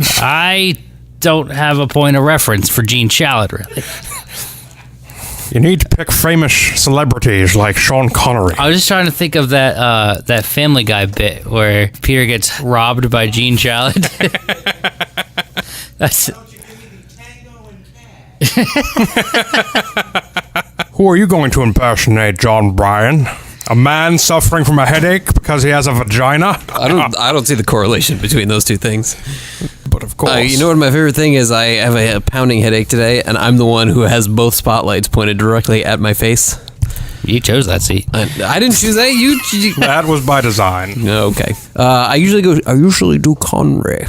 I don't have a point of reference for Gene Shalit, really. You need to pick famous celebrities like Sean Connery. I was just trying to think of that Family Guy bit where Peter gets robbed by Gene Shalit. That's. Who are you going to impersonate, John Bryan? A man suffering from a headache because he has a vagina? I don't see the correlation between those two things. But of course. You know what my favorite thing is? I have a pounding headache today, and I'm the one who has both spotlights pointed directly at my face. You chose that seat. I didn't choose that. You. That was by design. Okay. I usually do Connery.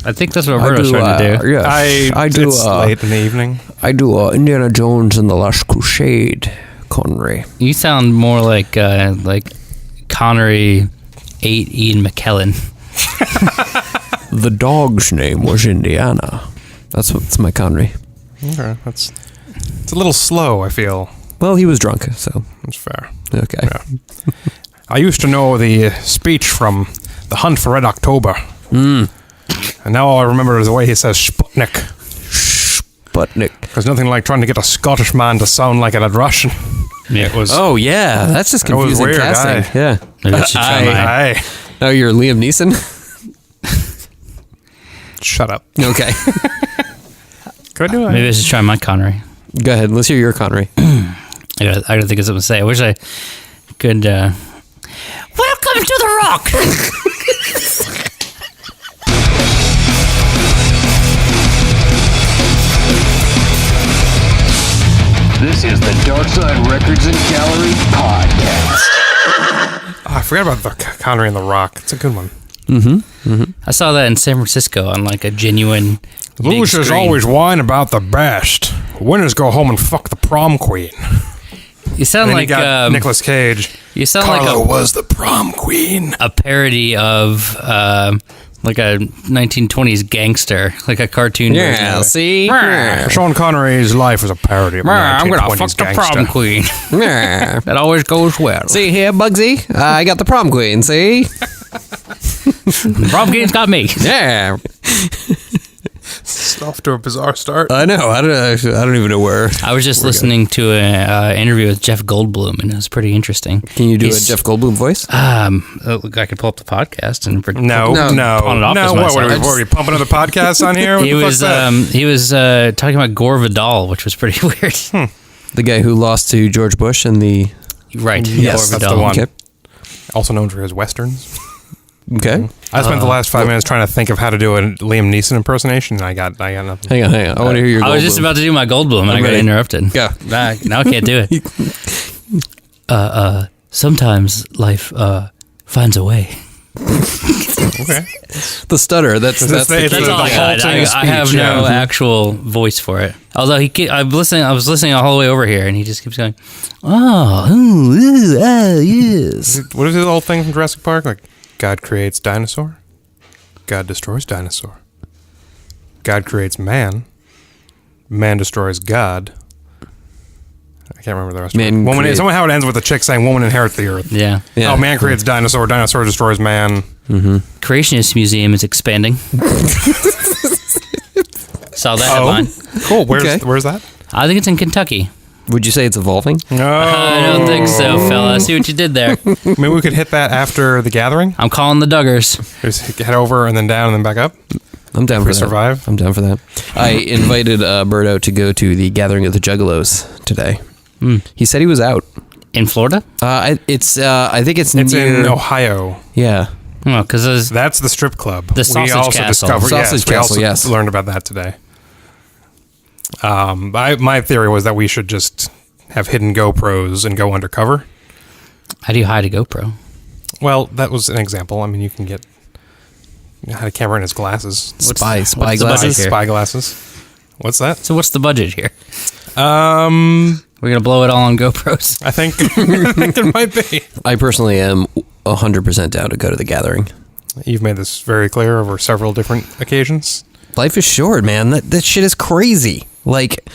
I think that's what Roberto's trying to do. Yes, I do. It's late in the evening. I do Indiana Jones and the Last Crusade, Connery. You sound more like Connery ate Ian McKellen. The dog's name was Indiana. That's my Connery. Okay, it's a little slow, I feel. Well, he was drunk, so That's fair. okay. Yeah. I used to know the speech from The Hunt for Red October. And now all I remember is the way he says Sputnik. Sputnik. There's nothing like trying to get a Scottish man to sound like a Russian. Yeah. It was. Oh yeah, that's just That was confusing weird, casting. aye. Yeah. Maybe I should try mine. Aye. Oh, you're Liam Neeson. Shut up. Okay. Could I do it? Maybe I should try my Connery. Go ahead. Let's hear your Connery. I gotta think of something to say. I wish I could. Welcome to the Rock. This is the Darkside Records and Gallery podcast. Oh, I forgot about the Connery and the Rock. It's a good one. I saw that in San Francisco on like a genuine. Losers screen. always whine about the best. Winners go home and fuck the prom queen. You sound And then like you got Nicolas Cage. You sound Carlo like was the prom queen. a parody of like a 1920s gangster, like a cartoon version. Yeah. of it. See. Sean Connery's life was a parody of a I'm gonna 1920s fuck the gangster. prom queen. Yeah. That always goes well. See here, Bugsy. I got the prom queen. See. The prom queen's got me. Yeah. It's off to a bizarre start. I know. I don't even know where. I was just listening to an interview with Jeff Goldblum, and it was pretty interesting. Can you do a Jeff Goldblum voice? I could pull up the podcast and No. pawn it off as What were myself. we pumping other podcasts on here? What He the was fuck's that? he was talking about Gore Vidal, which was pretty weird. The guy who lost to George Bush in the. Right? Yes, Gore that's Vidal. the one. Okay. Also known for his westerns. Okay. I spent the last 5 minutes trying to think of how to do a Liam Neeson impersonation, and I got nothing. Hang on. I want to hear your. I was just Goldblum. about to do my Goldblum, and I got ready. interrupted. Go. Now I can't do it. Sometimes life finds a way. Okay. The stutter. That's That's the That's the all I got. halting I have speech, no yeah. actual voice for it. Although I was listening all the way over here, and he just keeps going, yes. What is his old thing from Jurassic Park? Like, God creates dinosaur. God destroys dinosaur. God creates man. Man destroys God. I can't remember the rest of it. Somehow it ends with a chick saying, woman inherits the earth. Yeah. Yeah. Oh, man creates dinosaur. Dinosaur destroys man. Creationist Museum is expanding. Saw that headline. Cool. Okay. Where's that? I think it's in Kentucky. Would you say it's evolving? No. I don't think so, fella. I see what you did there. Maybe we could hit that after the gathering. I'm calling the Duggars. Just head over and then down and then back up. I'm down for we that. survive? I'm down for that. I invited Berto to go to the gathering of the Juggalos today. He said he was out. In Florida? I think it's It's near, in Ohio. Yeah. Well, because That's the strip club. The Sausage Castle. Sausage we Castle, also yes. learned about that today. My theory was that we should just have hidden GoPros and go undercover. how do you hide a GoPro? Well, that was an example. I mean, you can get had a camera in his glasses. Spy what's the budget glasses. here? Spy glasses. What's that? So what's the budget here? I We're going to blow it all on GoPros. think there might be. I personally am 100% down to go to the gathering. You've made this very clear over several different occasions. Life is short, man. That shit is crazy. Like,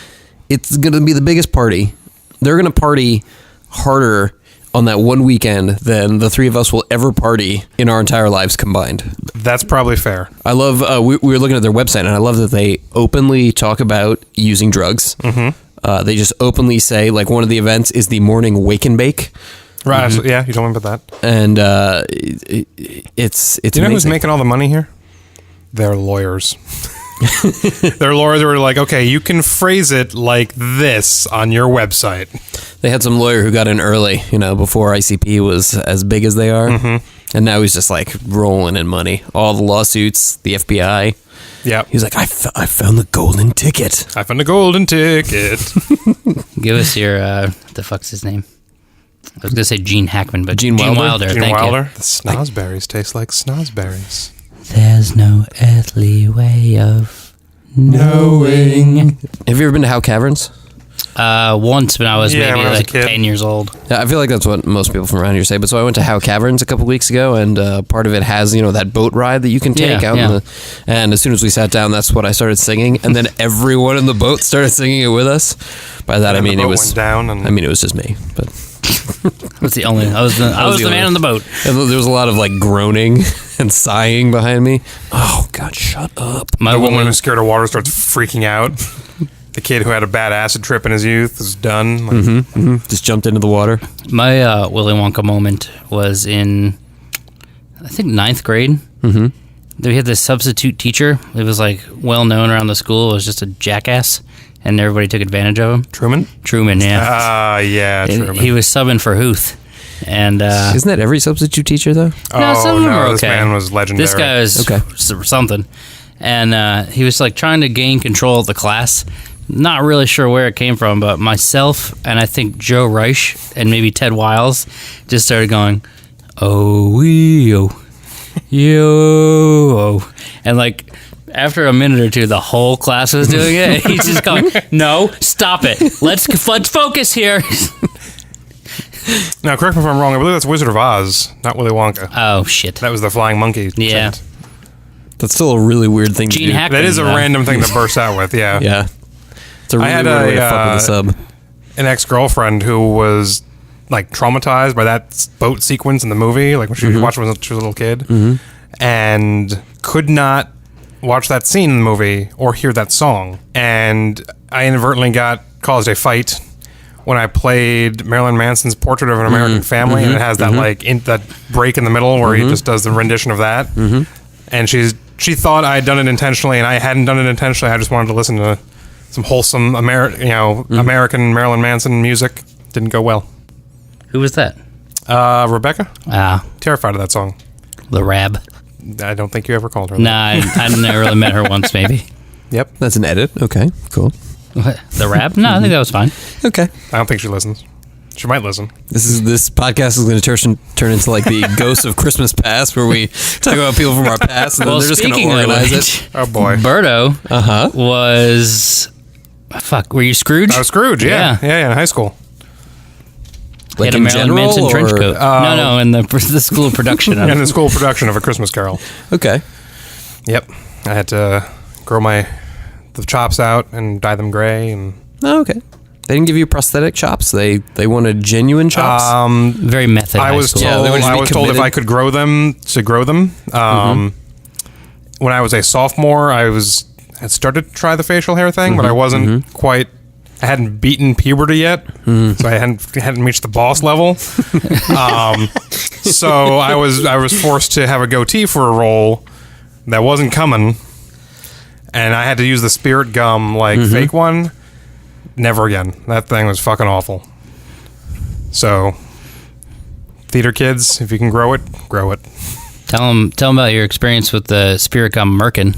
it's going to be the biggest party. They're going to party harder on that one weekend than the three of us will ever party in our entire lives combined. That's probably fair. I love, we were looking at their website, and I love that they openly talk about using drugs. They just openly say, like, one of the events is the morning wake and bake. Right. So, yeah, you told me about that. And it's You know amazing. who's making all the money here? They're lawyers. They're lawyers who are like, okay, you can phrase it like this on your website. They had some lawyer who got in early, before ICP was as big as they are. And now he's just like rolling in money. All the lawsuits, the FBI. Yeah. He's like, I found the golden ticket. I found a golden ticket. Give us your, the fuck's his name? I was going to say Gene Hackman, but Gene Wilder? Gene thank Wilder. you. The snozberries taste like snozberries. There's no earthly way of knowing. Have you ever been to Howe Caverns? Once when I was Yeah, maybe when I was a like kid. 10 years old. Yeah, I feel like that's what most people from around here say. But so I went to Howe Caverns a couple weeks ago, and part of it has that boat ride that you can take Yeah, out. yeah. And as soon as we sat down, that's what I started singing, and then everyone in the boat started singing it with us. By that And I mean the it boat was went down and I mean it was just me, but I was the only. I was the the man only- on the boat. and there was a lot of like groaning and sighing behind me. Oh God, shut up! My the woman woman. who's scared of water starts freaking out. The kid who had a bad acid trip in his youth is done. Like, Just jumped into the water. My Willy Wonka moment was in, I think, 9th grade. Mm-hmm. We had this substitute teacher. It was like well known around the school. It was just a jackass, and everybody took advantage of him. Truman? Truman, yeah. Yeah, And Truman. he was subbing for Huth, and Isn't that every substitute teacher though? no, some of them are this okay. man was legendary. This guy was Okay. something, and he was like trying to gain control of the class. Not really sure where it came from, but myself and I think Joe Reich and maybe Ted Wiles just started going, oh, yo, yo, and like after a minute or two, the whole class was doing it. And he's just going, no, stop it. Let's focus here. Now, correct me if I'm wrong. I believe that's Wizard of Oz, not Willy Wonka. Oh shit. That was the flying monkey. Yeah. chant. That's still a really weird thing Gene to do. Hackman. That is a random thing to burst out with, yeah. Yeah, it's a really had weird way to a, fuck with a sub. An ex-girlfriend who was, like, traumatized by that boat sequence in the movie, like when she watched it when she was a little kid, and could not watch that scene in the movie or hear that song. And I inadvertently caused a fight when I played Marilyn Manson's Portrait of an American Family, and it has that that break in the middle where he just does the rendition of that. And she thought I had done it intentionally, and I hadn't done it intentionally. I just wanted to listen to some wholesome American Marilyn Manson music. Didn't go well. Who was that? Rebecca, terrified of that song. The Rab. I don't think you ever called her. Nah, I never really met her once, maybe. Yep. That's an edit. Okay, cool. What? The Rab? No, I think that was fine. Okay. I don't think she listens. She might listen. This podcast is going to turn into like the Ghosts of Christmas Past, where we talk about people from our past, and then they're just going to speaking of organize which, it. Oh boy. Berto was... Fuck, were you Scrooge? I was Scrooge, yeah, in high school. He Like had a in Marilyn general, Manson trench or- coat. No, in the school production of In it. the school production of A Christmas Carol. Okay. Yep. I had to grow the chops out and dye them gray, and Oh, okay. They didn't give you prosthetic chops. They wanted genuine chops. Very method I high was school. Yeah, they would just be told if committed. I could grow them to grow them. When I was a sophomore, I had started to try the facial hair thing, but I wasn't quite. I hadn't beaten puberty yet, so I hadn't reached the boss level. So I was forced to have a goatee for a role that wasn't coming, and I had to use the spirit gum fake one. Never again. That thing was fucking awful. So, theater kids, if you can grow it, grow it. Tell them about your experience with the Spirit Gum Merkin.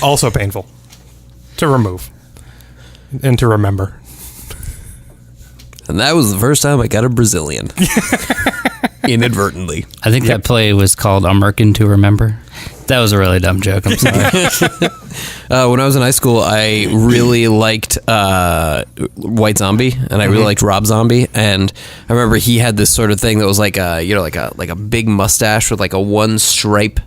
Also painful to remove and to remember. And that was the first time I got a Brazilian. Inadvertently. I think that play was called A Merkin to Remember. That was a really dumb joke. I'm sorry. When I was in high school, I really liked White Zombie, and I really liked Rob Zombie. And I remember he had this sort of thing that was like a big mustache with like a one stripe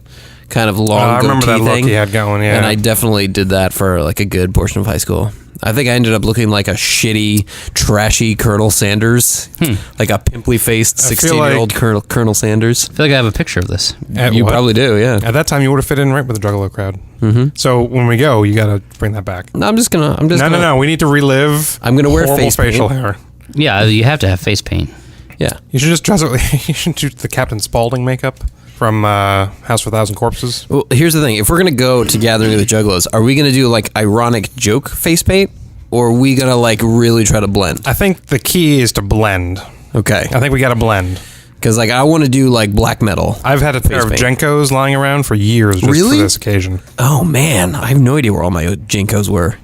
kind of long I remember that goatee look thing. he had going, yeah. And I definitely did that for like a good portion of high school. I think I ended up looking like a shitty, trashy Colonel Sanders, like a pimply-faced I feel 16-year-old Colonel Sanders. I feel like I have a picture of this. You probably do, yeah. At that time, you would have fit in right with the Juggalo crowd. Mm-hmm. So when we go, you got to bring that back. No, I'm just gonna. No. We need to relive. I'm gonna wear horrible face paint. facial hair. Yeah, you have to have face paint. Yeah. You should just dress it. You should do the Captain Spaulding makeup from House of a Thousand Corpses. Well, here's the thing: if we're gonna go to Gathering of the Juggalos, are we gonna do like ironic joke face paint, or are we gonna like really try to blend? I think the key is to blend. Okay. I think we got to blend. Because like I want to do like black metal. I've had a pair of paint. Jenkos lying around for years just Really? for this occasion. Oh man, I have no idea where all my Jinkos were,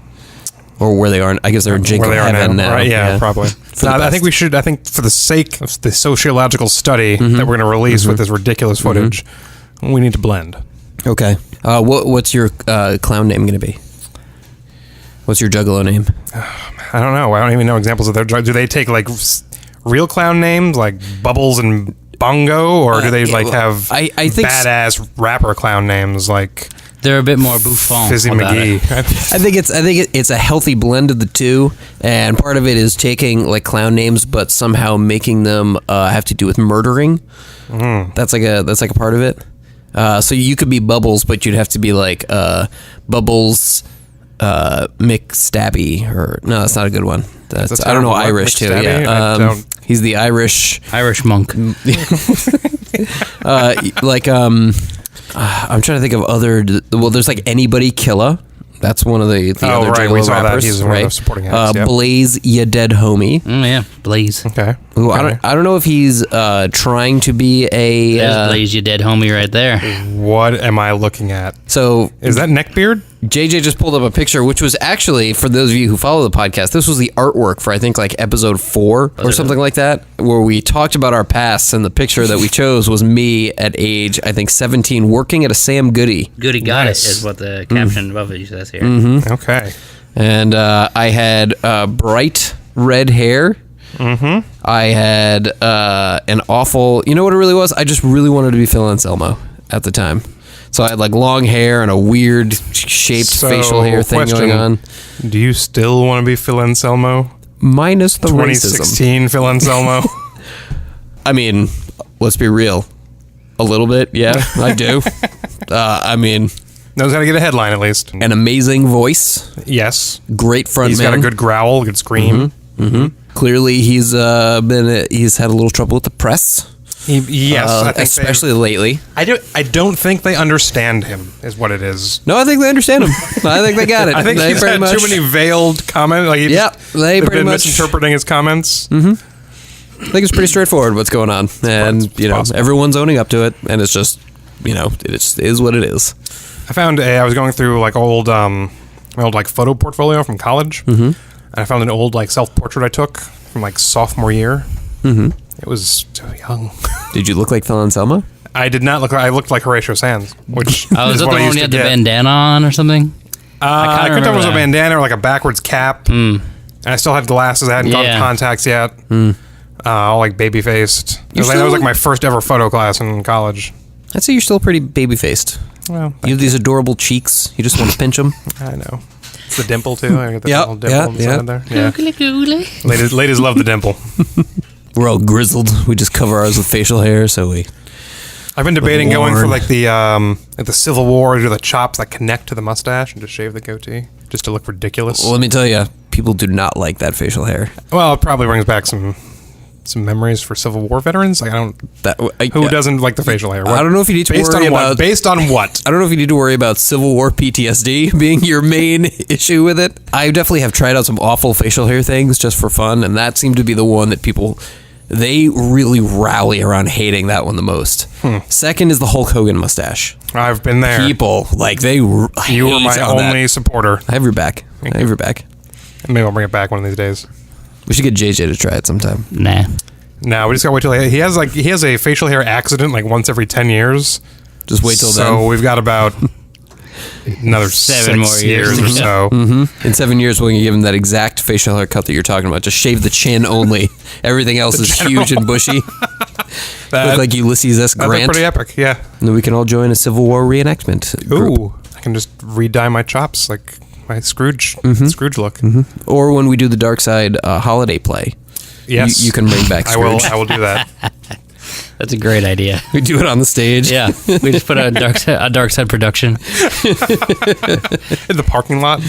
or where they are. I guess they're in Jinko Where they are heaven now. Right? Yeah, probably. the I best. think we should. I think for the sake of the sociological study Mm-hmm. that we're going to release with this ridiculous footage, we need to blend. Okay. What's your clown name going to be? What's your Juggalo name? I don't know. I don't even know examples of their. Do they take like real clown names like Bubbles and Bongo, or do they like have I think badass rapper clown names like They're a bit more bouffant. Fizzy about McGee? it. I think it's a healthy blend of the two, and part of it is taking like clown names, but somehow making them have to do with murdering. That's like a part of it. So you could be Bubbles, but you'd have to be like Bubbles McStabby, or no, that's not a good one. That's I don't know, terrible one. Irish too. McStabby? Yeah, I don't- he's the Irish. Irish monk. I'm trying to think of other. Well, there's like Anybody Killa. That's one of the other right, Juggalo we saw that. rappers. He's one of right? the supporting acts, yeah. Blaze, ya dead homie. Yeah, Blaze. Okay. Who Okay. I don't know if he's trying to be a. There's Blaze, you dead homie right there. What am I looking at? So Is that Neckbeard? JJ just pulled up a picture, which was actually, for those of you who follow the podcast, this was the artwork for I think like episode 4 or something like that, where we talked about our pasts, and the picture that we chose was me at age I think 17 working at a Sam Goody. Goody got Nice. it is what the caption above it says here. Okay. And I had bright red hair. Mm-hmm. I had an awful. You know what it really was? I just really wanted to be Phil Anselmo at the time. So I had like long hair and a weird shaped So, facial hair thing question, going on. Do you still want to be Phil Anselmo? Minus the racism. 2016 Phil Anselmo? I mean, let's be real. A little bit, yeah, I do. I mean, Knows how to get a headline at least. an amazing voice, Yes. great front He's man. got a good growl, good scream. Clearly, he's had a little trouble with the press. Yes, I think especially lately. I don't think they understand him. Is what it is. No, I think they understand him. I think they got it. I think they he's had too many veiled comments. Like Yep, they they've pretty been much- misinterpreting his comments. I think it's pretty straightforward what's going on, and possible. everyone's owning up to it, and it's just it is what it is. I was going through like old my old like photo portfolio from college, and I found an old like self portrait I took from like sophomore year. It was too young. Did you look like Phil Anselmo? I did not look. I looked like Horatio Sands, which Oh, is is that the what I one used you to had the get. bandana on or something? I couldn't tell if it was a that. bandana or like a backwards cap. And I still had glasses. I hadn't Yeah. gotten contacts yet. All like baby faced. That was like my first ever photo class in college. I'd say you're still pretty baby faced. Well, You have these adorable cheeks. You just want to pinch them. I know. It's the dimple too. I got the Yep, little dimple on the yeah, side there. Yeah. Ladies love the dimple. We're all grizzled. We just cover ours with facial hair, so we. I've been debating going for Worn. like the Civil War, do the chops that connect to the mustache and just shave the goatee just to look ridiculous. Well, let me tell you, people do not like that facial hair. Well, it probably brings back some memories for Civil War veterans. Like who doesn't like the facial hair? I don't know if you need to based worry on about what? Based on what? I don't know if you need to worry about Civil War PTSD being your main issue with it. I definitely have tried out some awful facial hair things just for fun, and that seemed to be the one that they really rally around hating that one the most. Second is the Hulk Hogan mustache. I've been there. People You were my only supporter. I have your back. I have your back. Maybe I'll bring it back one of these days. We should get JJ to try it sometime. Nah. No, we just gotta wait till he has a facial hair accident like once every 10 years. Just wait till So then. we've got about another 7 more 6 years. years or so. In 7 years, we'll give him that exact facial haircut that you're talking about. Just shave the chin only. Everything else is huge and bushy. Look like Ulysses S. That'd be Grant. pretty epic, yeah. And then we can all join a Civil War reenactment group. Ooh, I can just re-dye my chops like my Scrooge look. Or when we do the Darkside holiday play. Yes. You can bring back Scrooge. I will do that. That's a great idea. We do it on the stage. Yeah, we just put a dark side production In the parking lot,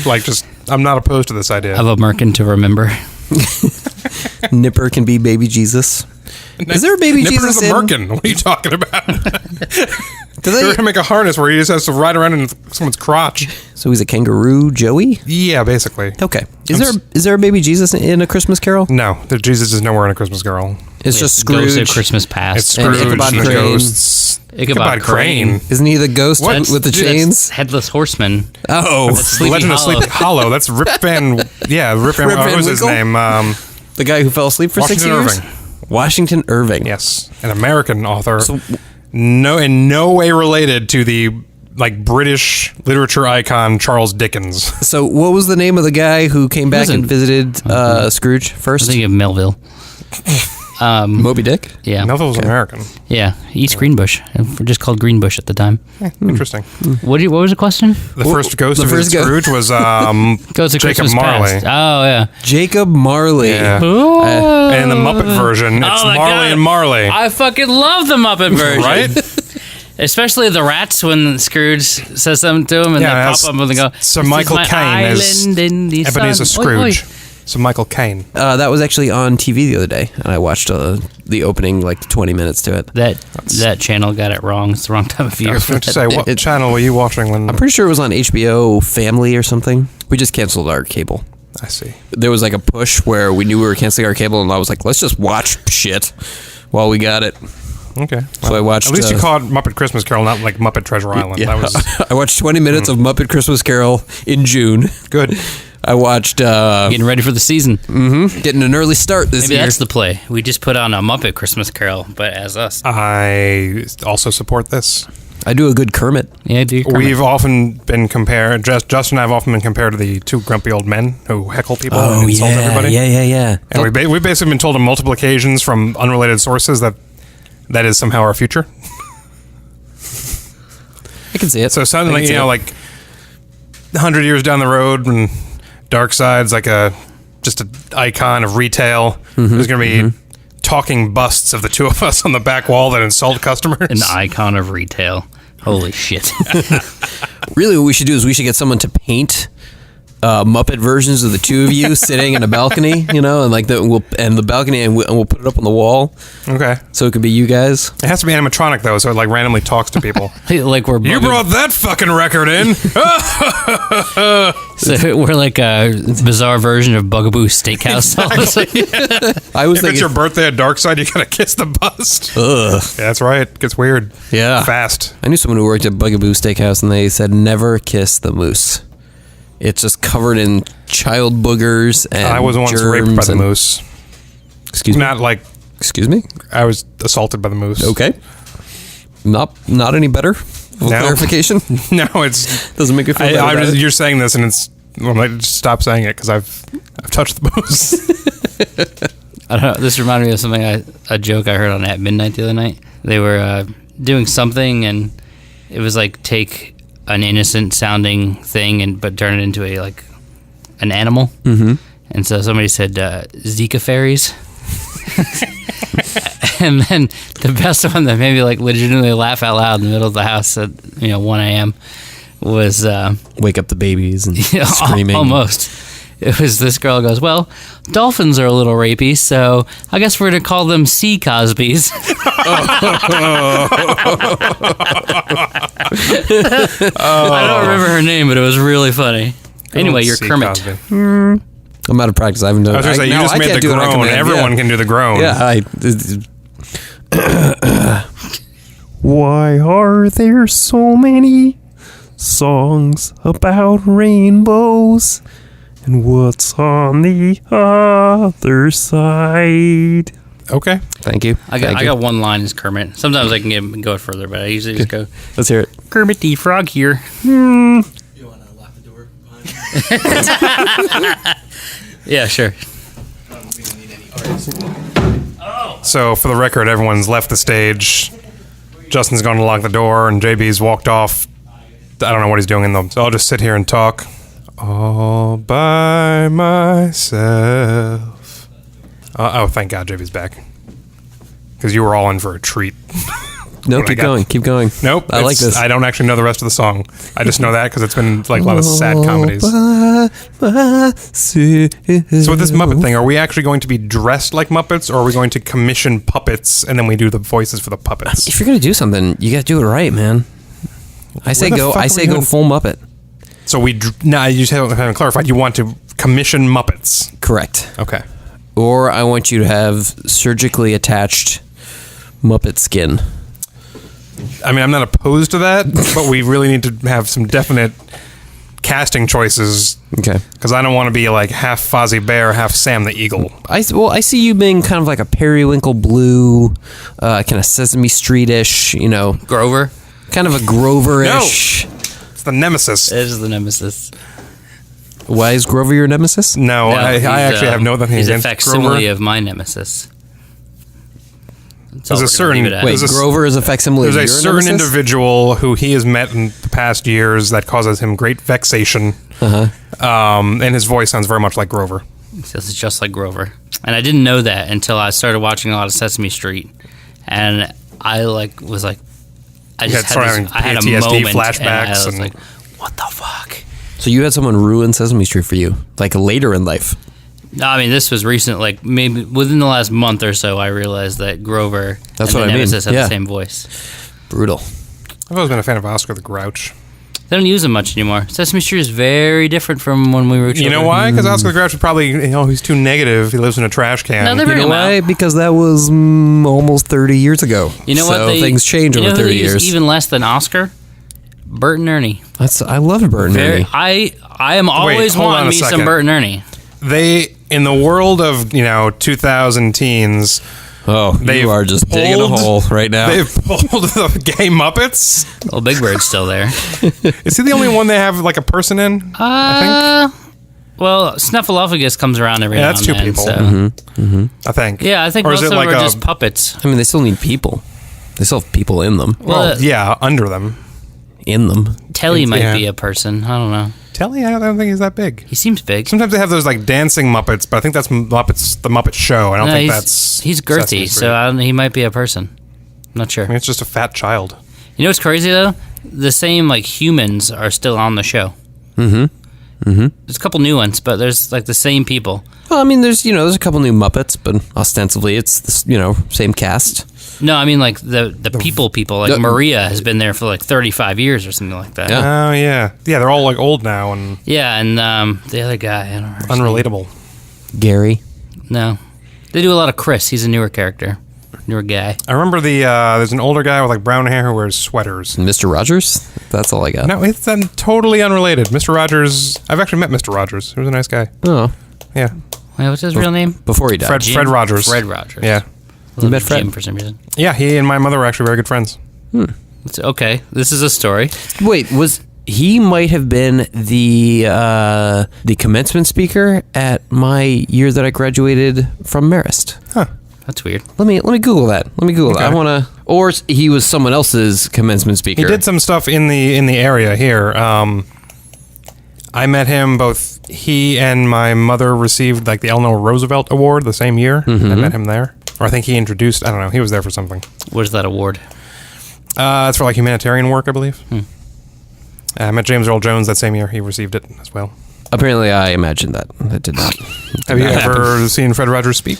I'm not opposed to this idea. of a Merkin to remember. Nipper can be baby Jesus. Is there a baby Nipper Jesus is a in? merkin. What are you talking about? Do They're they? gonna make a harness where he just has to ride around in someone's crotch. So he's a kangaroo Joey? Yeah, basically. Okay. Is there a baby Jesus in A Christmas Carol? No, the Jesus is nowhere in A Christmas Carol. It's just Ghost Scrooge. of Christmas It's Past. And Scrooge, Ichabod the Crane. ghosts. Ichabod Crane. Isn't he the ghost What? with the Dude, that's chains? Headless Horseman. Oh, The Sleepy Legend Hollow. of Sleepy Hollow. That's Rip Van. Yeah, Rip Van. Rip Van What was his Winkle? name? the guy who fell asleep for 6 Washington years? Irving. Washington Irving. Yes, an American author. So- In no way related to the British literature icon Charles Dickens. So what was the name of the guy who came back and visited Scrooge I was first? thinking of Melville. Moby Dick? Yeah. Melville was American. Yeah. East Greenbush. We're just called Greenbush at the time. Interesting. What was the question? The first ghost the of first Scrooge was Goes to Jacob Christmas Marley. Past. Oh, yeah. Jacob Marley. Yeah. Oh. And in the Muppet version, it's Oh my Marley God. and Marley. I fucking love the Muppet version. Right? Especially the rats when Scrooge says something to him and Yeah, they that's- pop up and they go, Sir "This is Michael my Caine is island in the Ebenezer sun." Oi, oi. Scrooge. So Michael Caine. That was actually on TV the other day, and I watched the opening 20 minutes to it. That channel got it wrong. It's the wrong time of I year. was for going to that. say, what channel were you watching when... I'm pretty sure it was on HBO Family or something. We just canceled our cable. I see. There was a push where we knew we were canceling our cable, and I was like, let's just watch shit while we got it. Okay. So I watched... At least you called Muppet Christmas Carol, not like Muppet Treasure Island. Yeah. That was I watched 20 minutes of Muppet Christmas Carol in June. good. I watched Getting ready for the season. getting an early start this Maybe year. that's the play. We just put on a Muppet Christmas Carol, but as us. I also support this. I do a good Kermit. Yeah, do Kermit. We've often been compared, Justin and I have often been compared to the two grumpy old men who heckle people and insult everybody. yeah. And we've basically been told on multiple occasions from unrelated sources that is somehow our future. I can see it. So suddenly, 100 years down the road, and Darkside's just an icon of retail. There's going to be talking busts of the two of us on the back wall that insult customers. An icon of retail. Holy shit. Really, what we should do is we should get someone to paint Muppet versions of the two of you sitting in a balcony, and the balcony, and we'll put it up on the wall, Okay. so it could be you guys. It has to be animatronic, though, so it randomly talks to people. Like we're You brought that fucking record in. So we're like a bizarre version of Bugaboo Steakhouse. I was If it's your thinking, birthday at Darkside, you gotta kiss the bust. ugh. Yeah, that's right. It gets weird. Yeah. Fast. I knew someone who worked at Bugaboo Steakhouse, and they said never kiss the moose. It's just covered in child boogers and I was once raped by germs the and- moose. Excuse me. Not Excuse me. I was assaulted by the moose. Okay. Not any better. Full No. clarification. No, it's. Doesn't make me feel better about it. You're saying this, and it's. I'm like, just stop saying it because I've touched the moose. I don't know. This reminded me of something, a joke I heard on At Midnight the other night. They were doing something, and it was take an innocent sounding thing but turn it into an animal. Mm-hmm. And so somebody said Zika fairies. And then the best one that made me legitimately laugh out loud in the middle of the house at 1 a.m. was Wake up the babies and screaming. Almost. It was this girl goes, well, dolphins are a little rapey, so I guess we're going to call them sea Cosbys. I don't remember her name, but it was really funny. Anyway, you're See Kermit. Cosby. I'm out of practice. I haven't done I was going to say, you just made the groan. Everyone can do the groan. Yeah. Why are there so many songs about rainbows? And what's on the other side? Okay. Thank you. I got one line as Kermit. Sometimes I can go further, but I usually just go, Let's hear it. Kermit the Frog here. You want to lock the door behind you? Yeah, sure. We don't need any artists. So, for the record, everyone's left the stage. Justin's gone to lock the door, and JB's walked off. I don't know what he's doing in them, so I'll just sit here and talk all by myself. Oh, thank God JB's back. Because you were all in for a treat. No, What I keep got? going. Keep going. Nope. I like this. I don't actually know the rest of the song. I just know that because it's been like a lot of sad comedies. So with this Muppet thing, are we actually going to be dressed like Muppets, or are we going to commission puppets and then we do the voices for the puppets? If you're gonna do something, you gotta do it right, man. I say the go. fuck I are say we go doing? full Muppet. So you just haven't clarified. You want to commission Muppets? Correct. Okay. Or I want you to have surgically attached Muppet skin. I mean, I'm not opposed to that, but we really need to have some definite casting choices. Okay. Because I don't want to be like half Fozzie Bear, half Sam the Eagle. I see you being kind of like a periwinkle blue, kind of Sesame Street-ish, Grover. kind of a Grover-ish. It's the nemesis. It is the nemesis. Why is Grover your nemesis? No, I he's, actually have nothing He's a against facsimile Grover. of my nemesis. That's all There's a we're gonna certain- leave it at. Wait, There's a- Grover is a facsimile of There's a your certain nemesis? individual who he has met in the past years that causes him great vexation. And his voice sounds very much like Grover. This is just like Grover. And I didn't know that until I started watching a lot of Sesame Street. And I was like, I just started having I had a PTSD moment, flashbacks and I was and- like, what the fuck? So you had someone ruin Sesame Street for you, like later in life. No, I mean, this was recent, like maybe within the last month or so, I realized that Grover That's and what the I mean, Nemesis have yeah. the same voice. Brutal. I've always been a fan of Oscar the Grouch. They don't use them much anymore. Sesame Street is very different from when we were children. You know why? Because Oscar the Grouch would probably, he's too negative. He lives in a trash can. No, they're You bring know them why? out. Because that was almost 30 years ago. You know so what? things change over who 30 they use years. even less than Oscar? Bert and Ernie. I loved Bert and Ernie. I am always hold on wanting a me some second. Bert and Ernie. They, in the world of, 2000 teens, Oh, They've you are just digging a pulled- hole right now. they've pulled the gay Muppets. Well, Big Bird's still there. Is he the only one they have, like, a person in? I Well, Snuffleupagus comes around every Yeah, now that's and two then. people. So. I think. Yeah, I think Or most is of it them like are a- just puppets. I mean, they still need people. They still have people in them. Well, yeah, under them. In them. Telly might yeah. be a person. I don't know. Telly, I don't think he's that big. He seems big. Sometimes they have those, like, dancing Muppets, but I think that's the Muppet Show. I don't think that's... he's Sesame girthy, Street. so he might be a person. I'm not sure. I mean, it's just a fat child. You know what's crazy though? The same like humans are still on the show. There's a couple new ones, but there's like the same people. Well, I mean, there's a couple new Muppets, but ostensibly it's the same cast. No, I mean like the people. Like the- Maria has been there for like 35 years or something like that. Yeah. Oh, yeah. Yeah, they're all, like, old now and Yeah, and the other guy, I don't know. his name. unrelatable. Gary. No, they do a lot of Chris. He's a newer character, newer guy. I remember there's an older guy with, like, brown hair who wears sweaters. Mr. Rogers? That's all I got. No, it's totally unrelated. Mr. Rogers... I've actually met Mr. Rogers. He was a nice guy. Oh, Yeah. Wait, what's his real name? before he died. Fred Rogers. Fred Rogers. Yeah. You met Fred? Jim for some reason. Yeah, he and my mother were actually very good friends. It's okay. This is a story. Wait, he might have been the commencement speaker at my year that I graduated from Marist. That's weird. Let me Google that. that. I want to. Or he was someone else's commencement speaker. He did some stuff in the area here. I met him. Both he and my mother received like the Eleanor Roosevelt Award the same year. I met him there, or I think he introduced. I don't know. He was there for something. Where's that award? It's for like humanitarian work, I believe. I met James Earl Jones that same year. He received it as well. Apparently, I imagined that. That did not. Have you not ever happen. seen Fred Rogers speak?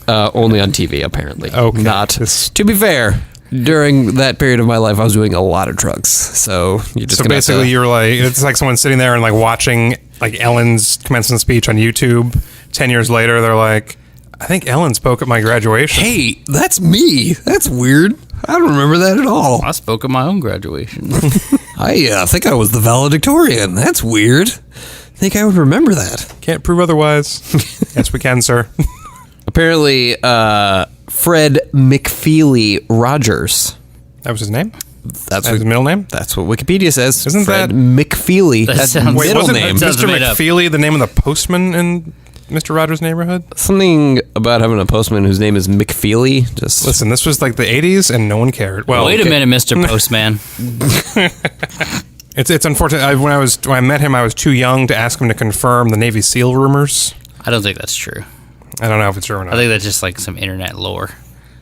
Only on TV, apparently. Okay. Not. To be fair, during that period of my life, I was doing a lot of drugs. So you're just So gonna have basically, to- you're like, it's like someone sitting there and like watching like Ellen's commencement speech on YouTube. 10 years later, they're like, I think Ellen spoke at my graduation. Hey, that's me. That's weird. I don't remember that at all. I spoke at my own graduation. I think I was the valedictorian. That's weird. I think I would remember that. Can't prove otherwise. Yes, we can, sir. Apparently, Fred McFeely Rogers. That was his name? That's His middle name? That's what Wikipedia says. Isn't Fred that- McFeely? That That's sounds- Wait, middle wasn't name. Sounds Mr. made up. McFeely the name of the postman in Mr. Rogers' Neighborhood? Something about having a postman whose name is McFeely. Just Listen, this was like the 80s and no one cared. Well, Wait a minute, Mr. Postman. It's unfortunate. When I met him, I was too young to ask him to confirm the Navy SEAL rumors. I don't think that's true. I don't know if it's true or not. I think that's just like some internet lore.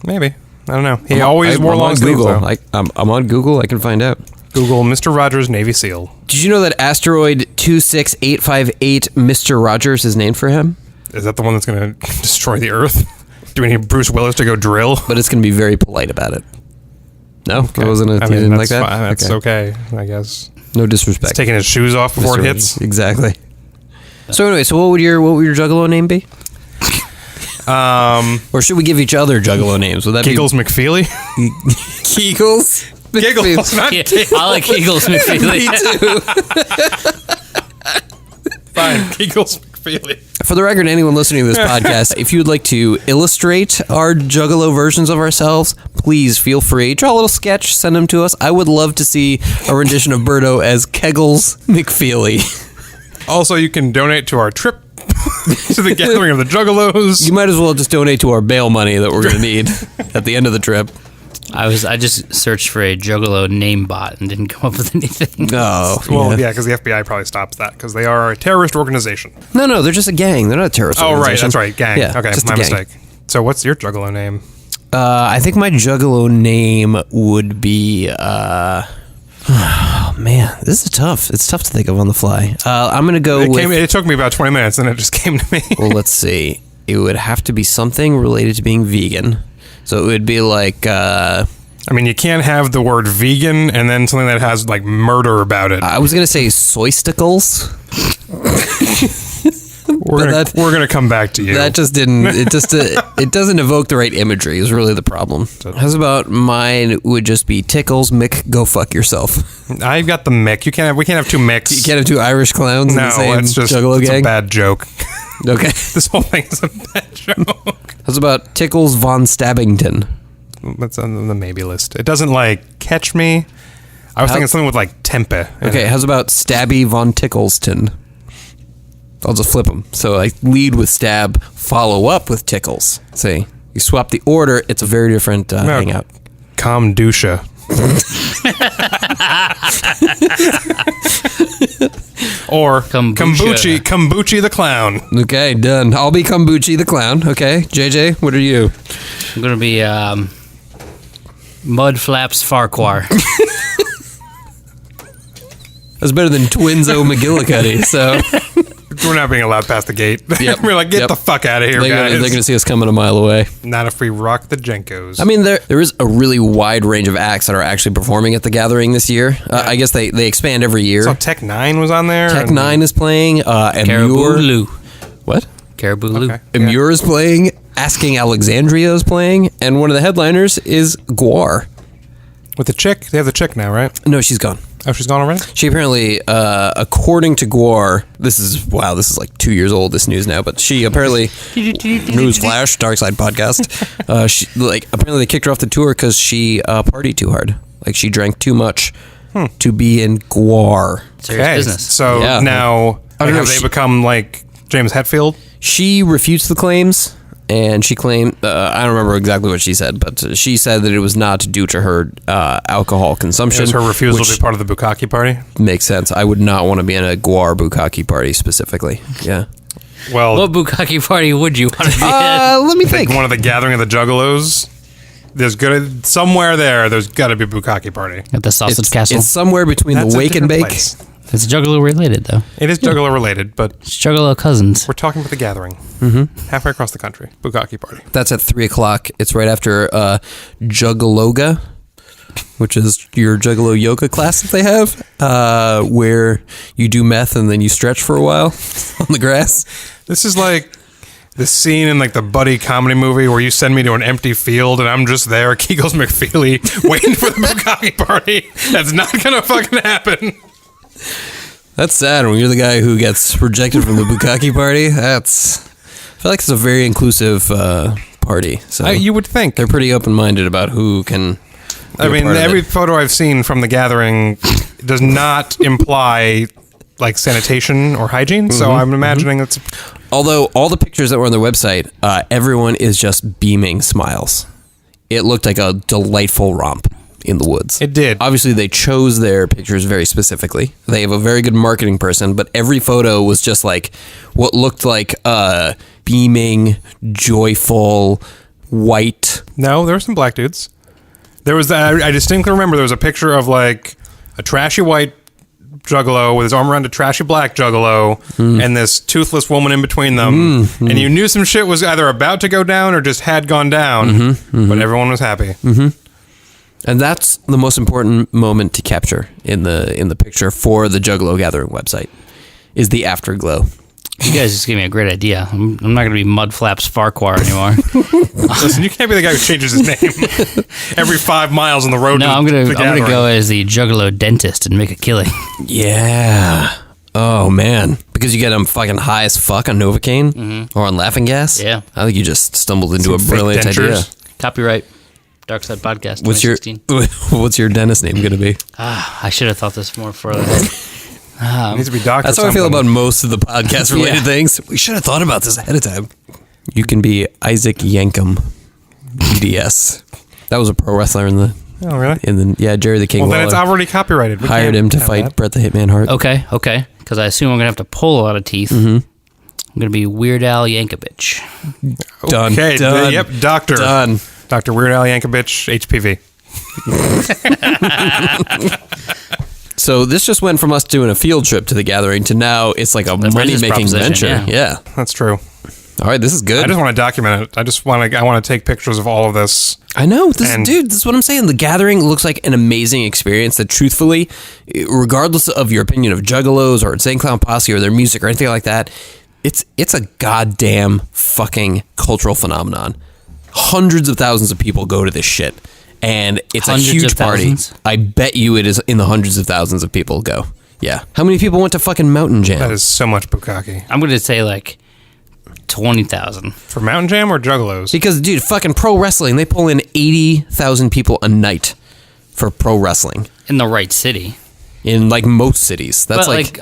Maybe. I don't know. He always wore I'm long on sleeves, Google. though. I'm on Google. I can find out. Google Mr. Rogers Navy SEAL. Did you know that asteroid 26858 Mr. Rogers is named for him? Is that the one that's going to destroy the Earth? Do we need Bruce Willis to go drill? But it's going to be very polite about it. No, it wasn't. You didn't like that. Fine. That's okay, I guess. No disrespect. He's taking his shoes off before it hits. Exactly. So anyway, what would your Juggalo name be? Or should we give each other Juggalo names? Would that Giggles McFeely? be Giggles? Giggles, not Yeah, I like Eagles McFeely. Me too. fine. Giggles McFeely. For the record, anyone listening to this podcast, if you would like to illustrate our Juggalo versions of ourselves, please feel free. Draw a little sketch, send them to us. I would love to see a rendition of Berto as Keggles McFeely. Also, you can donate to our trip to the gathering of the Juggalos. You might as well just donate to our bail money that we're going to need at the end of the trip. I just searched for a Juggalo name bot and didn't come up with anything. Oh, Well, yeah, because the FBI probably stops that because they are a terrorist organization. No, they're just a gang. They're not a terrorist Oh, right, organization. that's right, gang. Yeah, Okay, just my a gang. mistake. So, what's your Juggalo name? I think my Juggalo name would be. Oh man, this is tough. It's tough to think of on the fly. I'm gonna go with. It took me about 20 minutes, and it just came to me. Well, let's see. It would have to be something related to being vegan. So it would be like. I mean, you can't have the word vegan and then something that has like murder about it. I was gonna say soysticles. We're gonna come back to you. That just didn't. It just it doesn't evoke the right imagery. Is really the problem. How's about mine? Would just be tickles. Mick, go fuck yourself. I've got the Mick. We can't have two Micks. You can't have two Irish clowns in No, the same it's just Juggalo it's gang. a bad joke. Okay. This whole thing is a bad joke. How's about Tickles von Stabbington? That's on the maybe list. It doesn't like catch me. I was thinking something with like tempe. Okay, how's about Stabby von Tickleston? I'll just flip them. So I lead with stab, follow up with tickles. See, you swap the order, it's a very different hangout. Komdusha. Or Kombucha. Kombuchi the clown. Okay, done. I'll be Kombuchi the clown. Okay, JJ, what are you? I'm gonna be Mud Flaps Farquhar. That's better than Twinzo McGillicuddy. So We're not being allowed past the gate. Yep. We're like, get Yep. the fuck out of here, they're guys. gonna see us coming a mile away. Not if we rock the Jenkos. I mean, there is a really wide range of acts that are actually performing at the gathering this year. I guess they expand every year. so Tech 9 was on there. Tech and- 9 is playing. Caribou Amur. Lou. What? Caribou Lou. Okay. Amur is playing. Asking Alexandria is playing. And one of the headliners is Guar. With the chick? They have the chick now, right? No, she's gone. Oh, she's gone already? She apparently, according to Guar, this is like 2 years old, this news now, but she apparently, newsflash, Darkside podcast, apparently they kicked her off the tour because she partied too hard. Like, she drank too much to be in Guar. Serious business. So Yeah. now, I don't know, have they she- become like James Hetfield? She refutes the claims, and she claimed, I don't remember exactly what she said, but she said that it was not due to her alcohol consumption. Is her refusal which to be part of the bukkake party? makes sense. I would not want to be in a Guar bukkake party specifically. Yeah. Well, What bukkake party would you want to be Let me I think think. one of the gathering of the Juggalos. There's somewhere there's got to be a bukkake party. at? At the Sausage Castle. It's somewhere between That's the a wake and different bake. place. It's Juggalo related, though. It is Juggalo related, but It's Juggalo cousins. we're talking about the gathering. Halfway across the country, bukkake party. That's at 3:00. It's right after Juggaloga, which is your Juggalo yoga class that they have, where you do meth and then you stretch for a while on the grass. This is like the scene in like the buddy comedy movie where you send me to an empty field and I'm just there, Kegels McFeely, waiting for the bukkake party. That's not gonna fucking happen. That's sad when you're the guy who gets rejected from the bukkake party. I feel like it's a very inclusive party. So You would think. they're pretty open-minded about who can. I mean, every photo I've seen from the gathering does not imply like sanitation or hygiene. So I'm imagining it's. Although all the pictures that were on their website, everyone is just beaming smiles. It looked like a delightful romp in the woods. It did. Obviously, they chose their pictures very specifically. They have a very good marketing person, but every photo was just like what looked like beaming, joyful, white. No, there were some black dudes. There was I distinctly remember there was a picture of like a trashy white Juggalo with his arm around a trashy black Juggalo and this toothless woman in between them. And you knew some shit was either about to go down or just had gone down, but everyone was happy. And that's the most important moment to capture in the picture for the Juggalo Gathering website is the afterglow. You guys just gave me a great idea. I'm not going to be Mudflaps Farquhar anymore. Listen, you can't be the guy who changes his name every 5 miles on the road. No, to I'm gonna Gathering. go as the Juggalo dentist and make a killing. Yeah. Oh, man. Because you get them fucking high as fuck on Novocaine or on laughing gas? Yeah. I think you just stumbled into Some a brilliant fake idea. dentures. Copyright Darkside Podcast What's 2016. what's your dentist name going to be? I should have thought this more for. It needs to be Dr. That's how I feel something. about most of the podcast related Yeah. things. We should have thought about this ahead of time. You can be Isaac Yankum, BDS. That was a pro wrestler in the Oh, really? Jerry the King Well, then it's Lawler already copyrighted. We hired can't him to have fight that. Bret the Hitman Hart. Okay. Because I assume I'm gonna have to pull a lot of teeth. I'm gonna be Weird Al Yankovic. Done. Okay, Done. yep, doctor. Done. Dr. Weird Al Yankovic, HPV. So this just went from us doing a field trip to the gathering to now it's like a business money-making proposition, venture. Yeah. That's true. All right, this is good. I just want to document it. I want to take pictures of all of this. I know. This And- is what I'm saying. The gathering looks like an amazing experience that truthfully, regardless of your opinion of Juggalos or Insane Clown Posse or their music or anything like that, it's a goddamn fucking cultural phenomenon. Hundreds of thousands of people go to this shit. And it's Hundreds a huge of party. thousands? I bet you it is in the hundreds of thousands of people go. Yeah. How many people went to fucking Mountain Jam? That is so much bukkake. I'm gonna say like 20,000. For Mountain Jam or Juggalos? Because, dude, fucking pro wrestling, they pull in 80,000 people a night for pro wrestling In the right city. in like most cities. That's But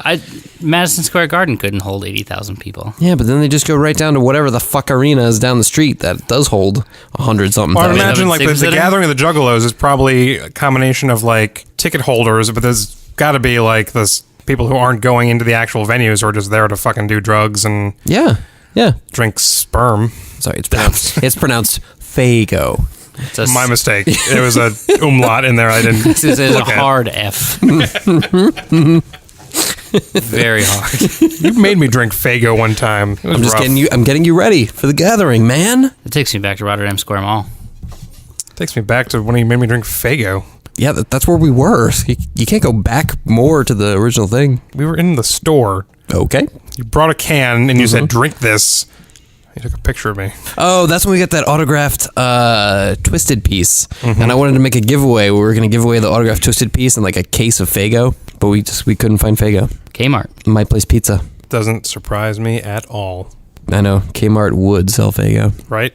Madison Square Garden couldn't hold 80,000 people. yeah, but then they just go right down to whatever the fuck arena is down the street that does hold 100-something Well, I'd thousand. imagine like the Six-sitting? gathering of the Juggalos is probably a combination of like ticket holders, but there's got to be like this people who aren't going into the actual venues or are just there to fucking do drugs and Yeah, yeah. drink sperm. Sorry, it's pronounced Fago. It's a, My mistake. There was a umlaut in there. I didn't. This is a look at. hard F. Very hard. You made me drink Fago one time. It was I'm just rough. I'm getting you ready for the gathering, man. It takes me back to Rotterdam Square Mall. Takes me back to when you made me drink Fago. Yeah, that's where we were. You can't go back more to the original thing. We were in the store. Okay. You brought a can and you said, "Drink this." You took a picture of me. Oh, that's when we got that autographed Twisted piece. And I wanted to make a giveaway. We were going to give away the autographed Twisted piece and like a case of Fago, but we couldn't find Fago. Kmart. My Place Pizza. Doesn't surprise me at all. I know. Kmart would sell Fago. Right?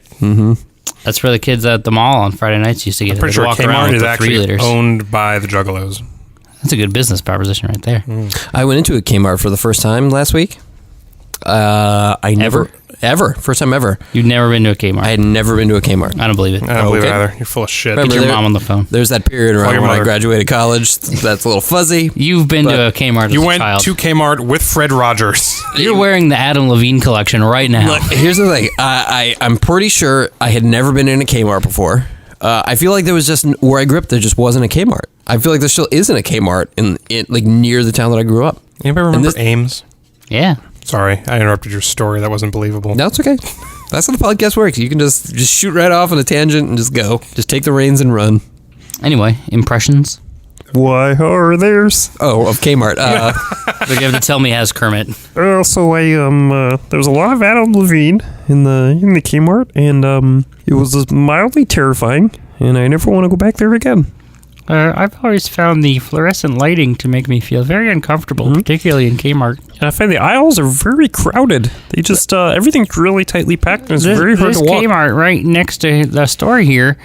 That's where the kids at the mall on Friday nights used to get I'm it. pretty They'd sure walk around Kmart with is the 3 actually liters. owned by the Juggalos. That's a good business proposition right there. I went into a Kmart for the first time last week. First time ever. You've never been to a Kmart. I had never been to a Kmart. I don't believe it. I don't believe it Okay. either. You're full of shit. Remember Get your there- mom on the phone. There's that period around your when I mother. graduated college. That's a little fuzzy. You've been to a Kmart as You a went child. to Kmart with Fred Rogers. You're wearing the Adam Levine collection right now. Look, here's the thing. I'm pretty sure I had never been in a Kmart before. I feel like there was just where I grew up. There just wasn't a Kmart. I feel like there still isn't a Kmart in like near the town that I grew up. Anybody remember this- Ames? Yeah. Sorry, I interrupted your story. That wasn't believable. No, it's okay. That's how the podcast works. You can just shoot right off on a tangent and just go. Just take the reins and run. Anyway, impressions. Why are there's Oh, of Kmart. They're going to tell me as Kermit. so I there was a lot of Adam Levine in the Kmart, and it was mildly terrifying, and I never want to go back there again. I've always found the fluorescent lighting to make me feel very uncomfortable, particularly in Kmart. And I find the aisles are very crowded. They just, everything's really tightly packed and it's very hard to walk. This Kmart right next to the store here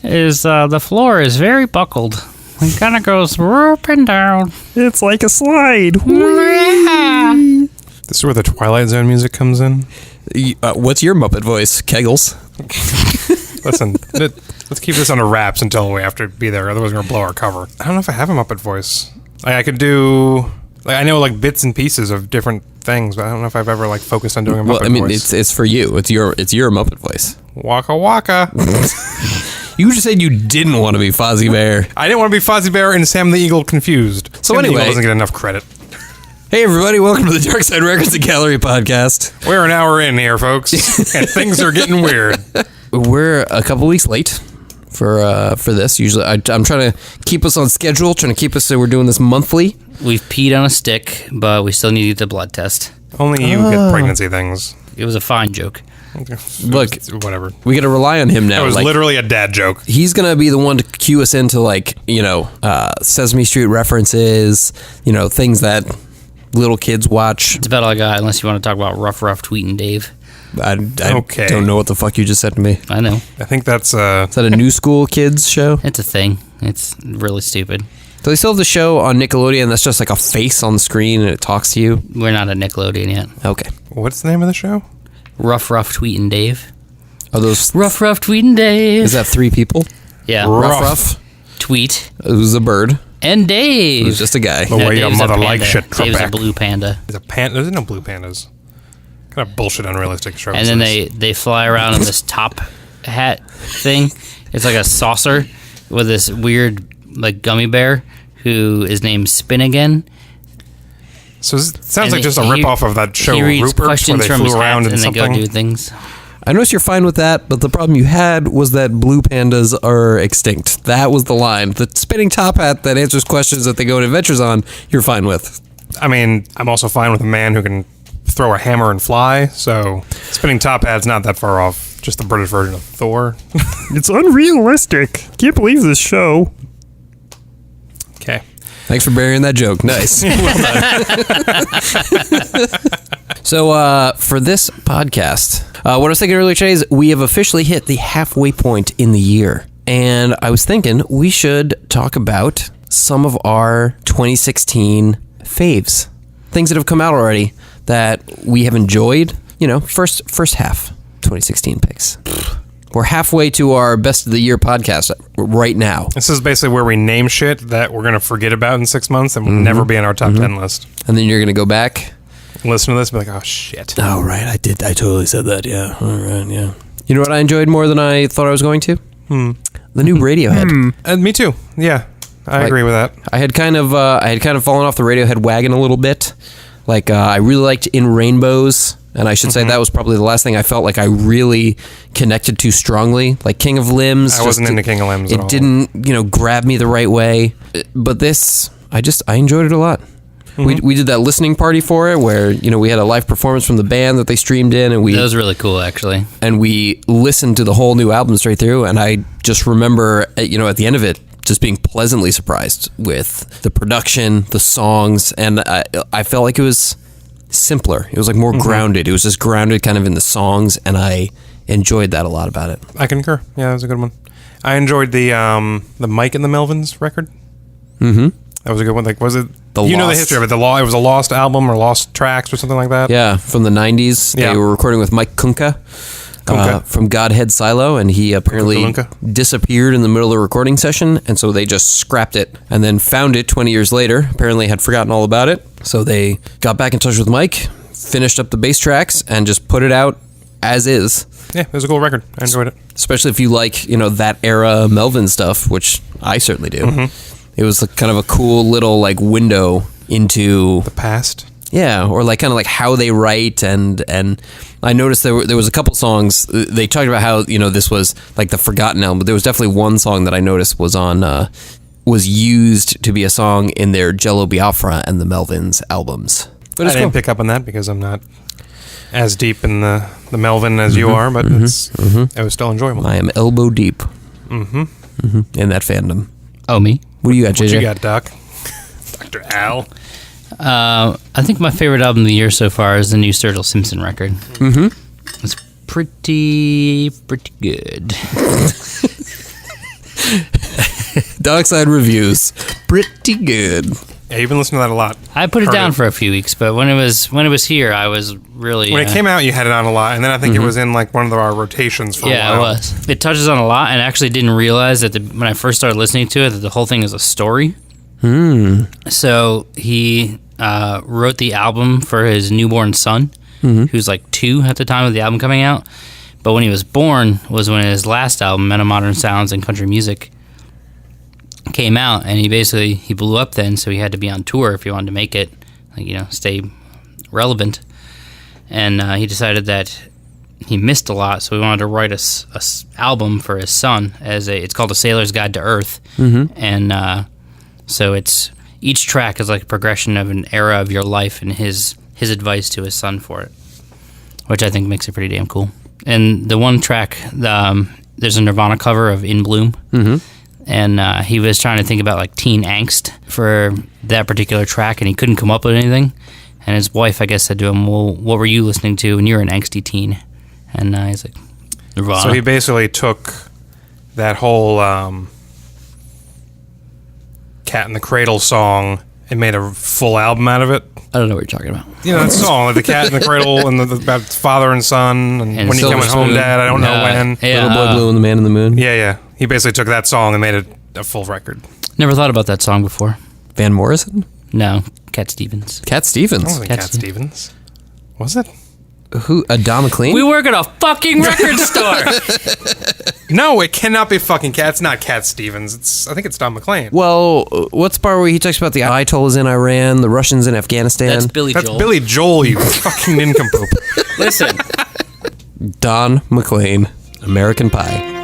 is, the floor is very buckled. It kind of goes up and down. It's like a slide. This is where the Twilight Zone music comes in. What's your Muppet voice, Kegels? Listen, let's keep this under wraps until we have to be there. Otherwise, we're going to blow our cover. I don't know if I have a Muppet voice. Like, I could do... Like, I know, like, bits and pieces of different things, but I don't know if I've ever, like, focused on doing a Muppet voice. It's for you. It's your Muppet voice. Waka waka. You just said you didn't want to be Fozzie Bear. I didn't want to be Fozzie Bear and Sam the Eagle confused. So Sam the anyway... Eagle doesn't get enough credit. Hey, everybody. Welcome to the Darkside Records and Gallery podcast. We're an hour in here, folks, and things are getting weird. We're a couple weeks late for this. Usually, I'm trying to keep us on schedule, trying to keep us so we're doing this monthly. We've peed on a stick, but we still need the blood test. Only you get pregnancy things. It was a fine joke. Look, whatever. We got to rely on him now. That was literally a dad joke. He's going to be the one to cue us into, Sesame Street references, things that little kids watch. It's about all I got, unless you want to talk about Ruff Tweeting Dave. I don't know what the fuck you just said to me. I know. I think that's... Is that a new school kids show? It's a thing. It's really stupid. Do they still have the show on Nickelodeon that's just like a face on the screen and it talks to you? We're not at Nickelodeon yet. Okay. What's the name of the show? Ruff Tweeting Dave. Are those... Ruff Tweeting Dave. Is that 3 people? Yeah. Ruff. Tweet. Who's a bird. And Dave. Who's just a guy. The way your Dave's mother a likes shit, Dave's a Trebek. blue panda. There's no blue pandas. What kind of bullshit, unrealistic show. And then they fly around in this top hat thing. It's like a saucer with this weird like gummy bear who is named Spin Again. So it sounds And like just a ripoff of that show He reads Rupert, where questions they from his flew around hats in and they something. go do things. I noticed you're fine with that, but the problem you had was that blue pandas are extinct. That was the line. The spinning top hat that answers questions that they go on adventures on, you're fine with. I mean, I'm also fine with a man who can throw a hammer and fly, so spinning top hat's not that far off. Just the British version of Thor. It's unrealistic. Can't believe this show. Okay. Thanks for burying that joke. Nice. So, for this podcast, what I was thinking earlier today is we have officially hit the halfway point in the year. And I was thinking we should talk about some of our 2016 faves. Things that have come out already that we have enjoyed. First half 2016 picks. We're halfway to our best of the year podcast right now. This is basically where we name shit that we're going to forget about in 6 months and will never be on our top 10 list. And then you're going to go back. Listen to this and be like, oh, shit. Oh, right. I totally said that. Yeah. All right. Yeah. You know what I enjoyed more than I thought I was going to? The new Radiohead. Me too. Yeah. I agree with that. I had kind of fallen off the Radiohead wagon a little bit. Like, I really liked In Rainbows. And I should say that was probably the last thing I felt like I really connected to strongly. Like King of Limbs. I wasn't into King of Limbs at all. It didn't, grab me the right way. But this, I enjoyed it a lot. We did that listening party for it where, we had a live performance from the band that they streamed in. And That was really cool, actually. And we listened to the whole new album straight through. And I just remember, at the end of it, just being pleasantly surprised with the production, the songs. And I felt like it was simpler. It was like more grounded. It was just grounded kind of in the songs, and I enjoyed that a lot about it. I concur. Yeah, that was a good one. I enjoyed the Mike and the Melvins record. Mm-hmm. That was a good one. Like, was it? The know the Lost. history of it. It was a lost album or lost tracks or something like that. Yeah, from the 90s. Yeah. They were recording with Mike Kunka. From Godhead Silo, and he apparently Kunka. disappeared in the middle of the recording session, and so they just scrapped it and then found it 20 years later. Apparently had forgotten all about it, so they got back in touch with Mike, finished up the bass tracks, and just put it out as is. Yeah, it was a cool record. I enjoyed it. Especially if you like, that era Melvin stuff, which I certainly do. It was kind of a cool little window into The past. Yeah, or kind of how they write, and I noticed there was a couple songs. They talked about how this was the forgotten album, but there was definitely one song that I noticed was used to be a song in their Jello Biafra and the Melvins albums. But I it's didn't cool. pick up on that because I'm not as deep in the Melvin as you are, but it was still enjoyable. I am elbow deep in that fandom. Oh, me? What do you got, JJ? What you got, Doc? Dr. Al. I think my favorite album of the year so far is the new Sturgill Simpson record. Mm-hmm. It's pretty good. Darkside reviews. Pretty good. Yeah, you've been listening to that a lot. I put it Heard down for a few weeks, but when it was here, I was really When it came out, you had it on a lot, and then I think it was in like one of our rotations for a yeah, while. it was. It touches on a lot, and I actually didn't realize that when I first started listening to it, that the whole thing is a story. So he wrote the album for his newborn son, who's like 2 at the time of the album coming out. But when he was born was when his last album, Men of Modern Sounds and Country Music, came out, and he blew up then, so he had to be on tour if he wanted to make it, stay relevant. And he decided that he missed a lot, so he wanted to write a album for his son it's called A Sailor's Guide to Earth, and so it's each track is like a progression of an era of your life and his advice to his son for it, which I think makes it pretty damn cool. And the one track, there's a Nirvana cover of In Bloom. And he was trying to think about like teen angst for that particular track, and he couldn't come up with anything. And his wife, I guess, said to him, "Well, what were you listening to when you were an angsty teen?" And he's like, "Nirvana." So he basically took that whole Cat in the Cradle song and made a full album out of it. I don't know what you're talking about. You know that song, like the Cat in the Cradle, and about father and son, and when you Silver coming home, Spoon. Dad? I don't know when. Yeah, Little Boy Blue and the Man in the Moon. Yeah. He basically took that song and made it a full record. Never thought about that song before. Van Morrison? No, Cat Stevens. Cat It Stevens. wasn't Cat Stevens. Was it? Who? Don McLean? We work at a fucking record store. No, it cannot be fucking Cat. It's not Cat Stevens. I think it's Don McClane. Well, what's the part where he talks about the Ayatollahs in Iran, the Russians in Afghanistan? That's Billy That's Joel. Billy Joel, you fucking nincompoop. Listen, Don McLean, American Pie.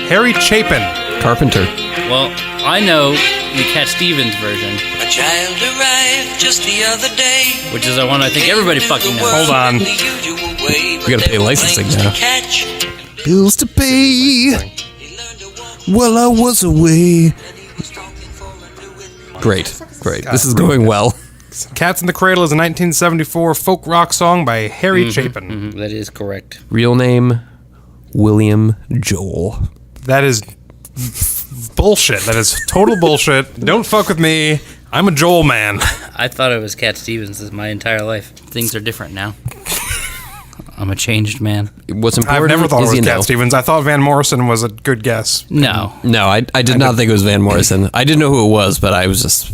Harry Chapin. Carpenter. well, I know the Cat Stevens version, A child arrived just the other day. which is the one I think everybody fucking knows. Hold on. We gotta pay licensing now. Catch. Bills to pay. While I was away. Great. This is going well. Cats in the Cradle is a 1974 folk rock song by Harry Chapin. That is correct. Real name, William Joel. That is bullshit. That is total bullshit. Don't fuck with me. I'm a Joel man. I thought it was Cat Stevens my entire life. Things are different now. I'm a changed man. What's I've important never thought it is was you Cat know. Stevens. I thought Van Morrison was a good guess. No. No, I did not think it was Van Morrison. I didn't know who it was, but I was just...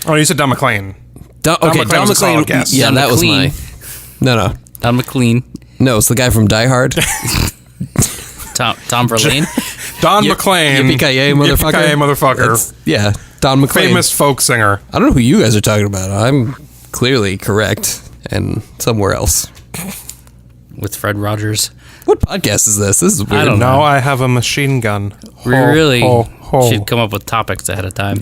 Oh, you said Don McClane. Don McLean was a solid guess. Yeah, Don that McLean. was my... No. Don McLean. No, it's the guy from Die Hard. Tom Verlaine. Don McClane. Yippee-ki-yay, motherfucker. Yippee-ki-yay, motherfucker. It's- yeah, Don McLean. Famous folk singer. I don't know who you guys are talking about. I'm clearly correct and somewhere else. With Fred Rogers. What podcast is this? This is weird. I don't know. Now I have a machine gun. We Ho, really ho, ho. should come up with topics ahead of time.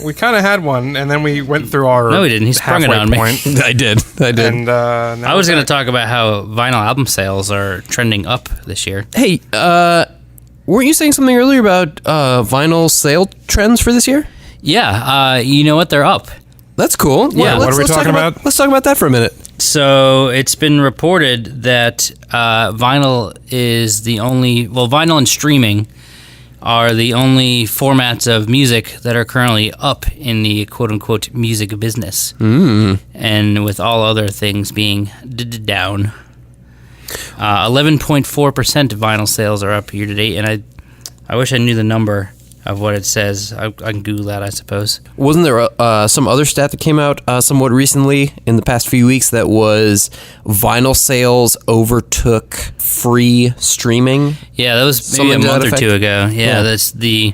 We kind of had one, and then we went through our No, we didn't. He sprung it halfway on me. point. I did. And now I was we're going to back. talk about how vinyl album sales are trending up this year. Hey, weren't you saying something earlier about vinyl sale trends for this year? Yeah, you know what? They're up. That's cool. Yeah. What are we let's talking talk about? Let's talk about that for a minute. So it's been reported that vinyl is the only, vinyl and streaming are the only formats of music that are currently up in the quote-unquote music business. And with all other things being down. 11.4% vinyl sales are up year to date, and I wish I knew the number of what it says. I can Google that, I suppose. Wasn't there some other stat that came out somewhat recently in the past few weeks that was vinyl sales overtook free streaming? Yeah, that was maybe Something a to that month or effect? two ago. Yeah, Yeah. that's the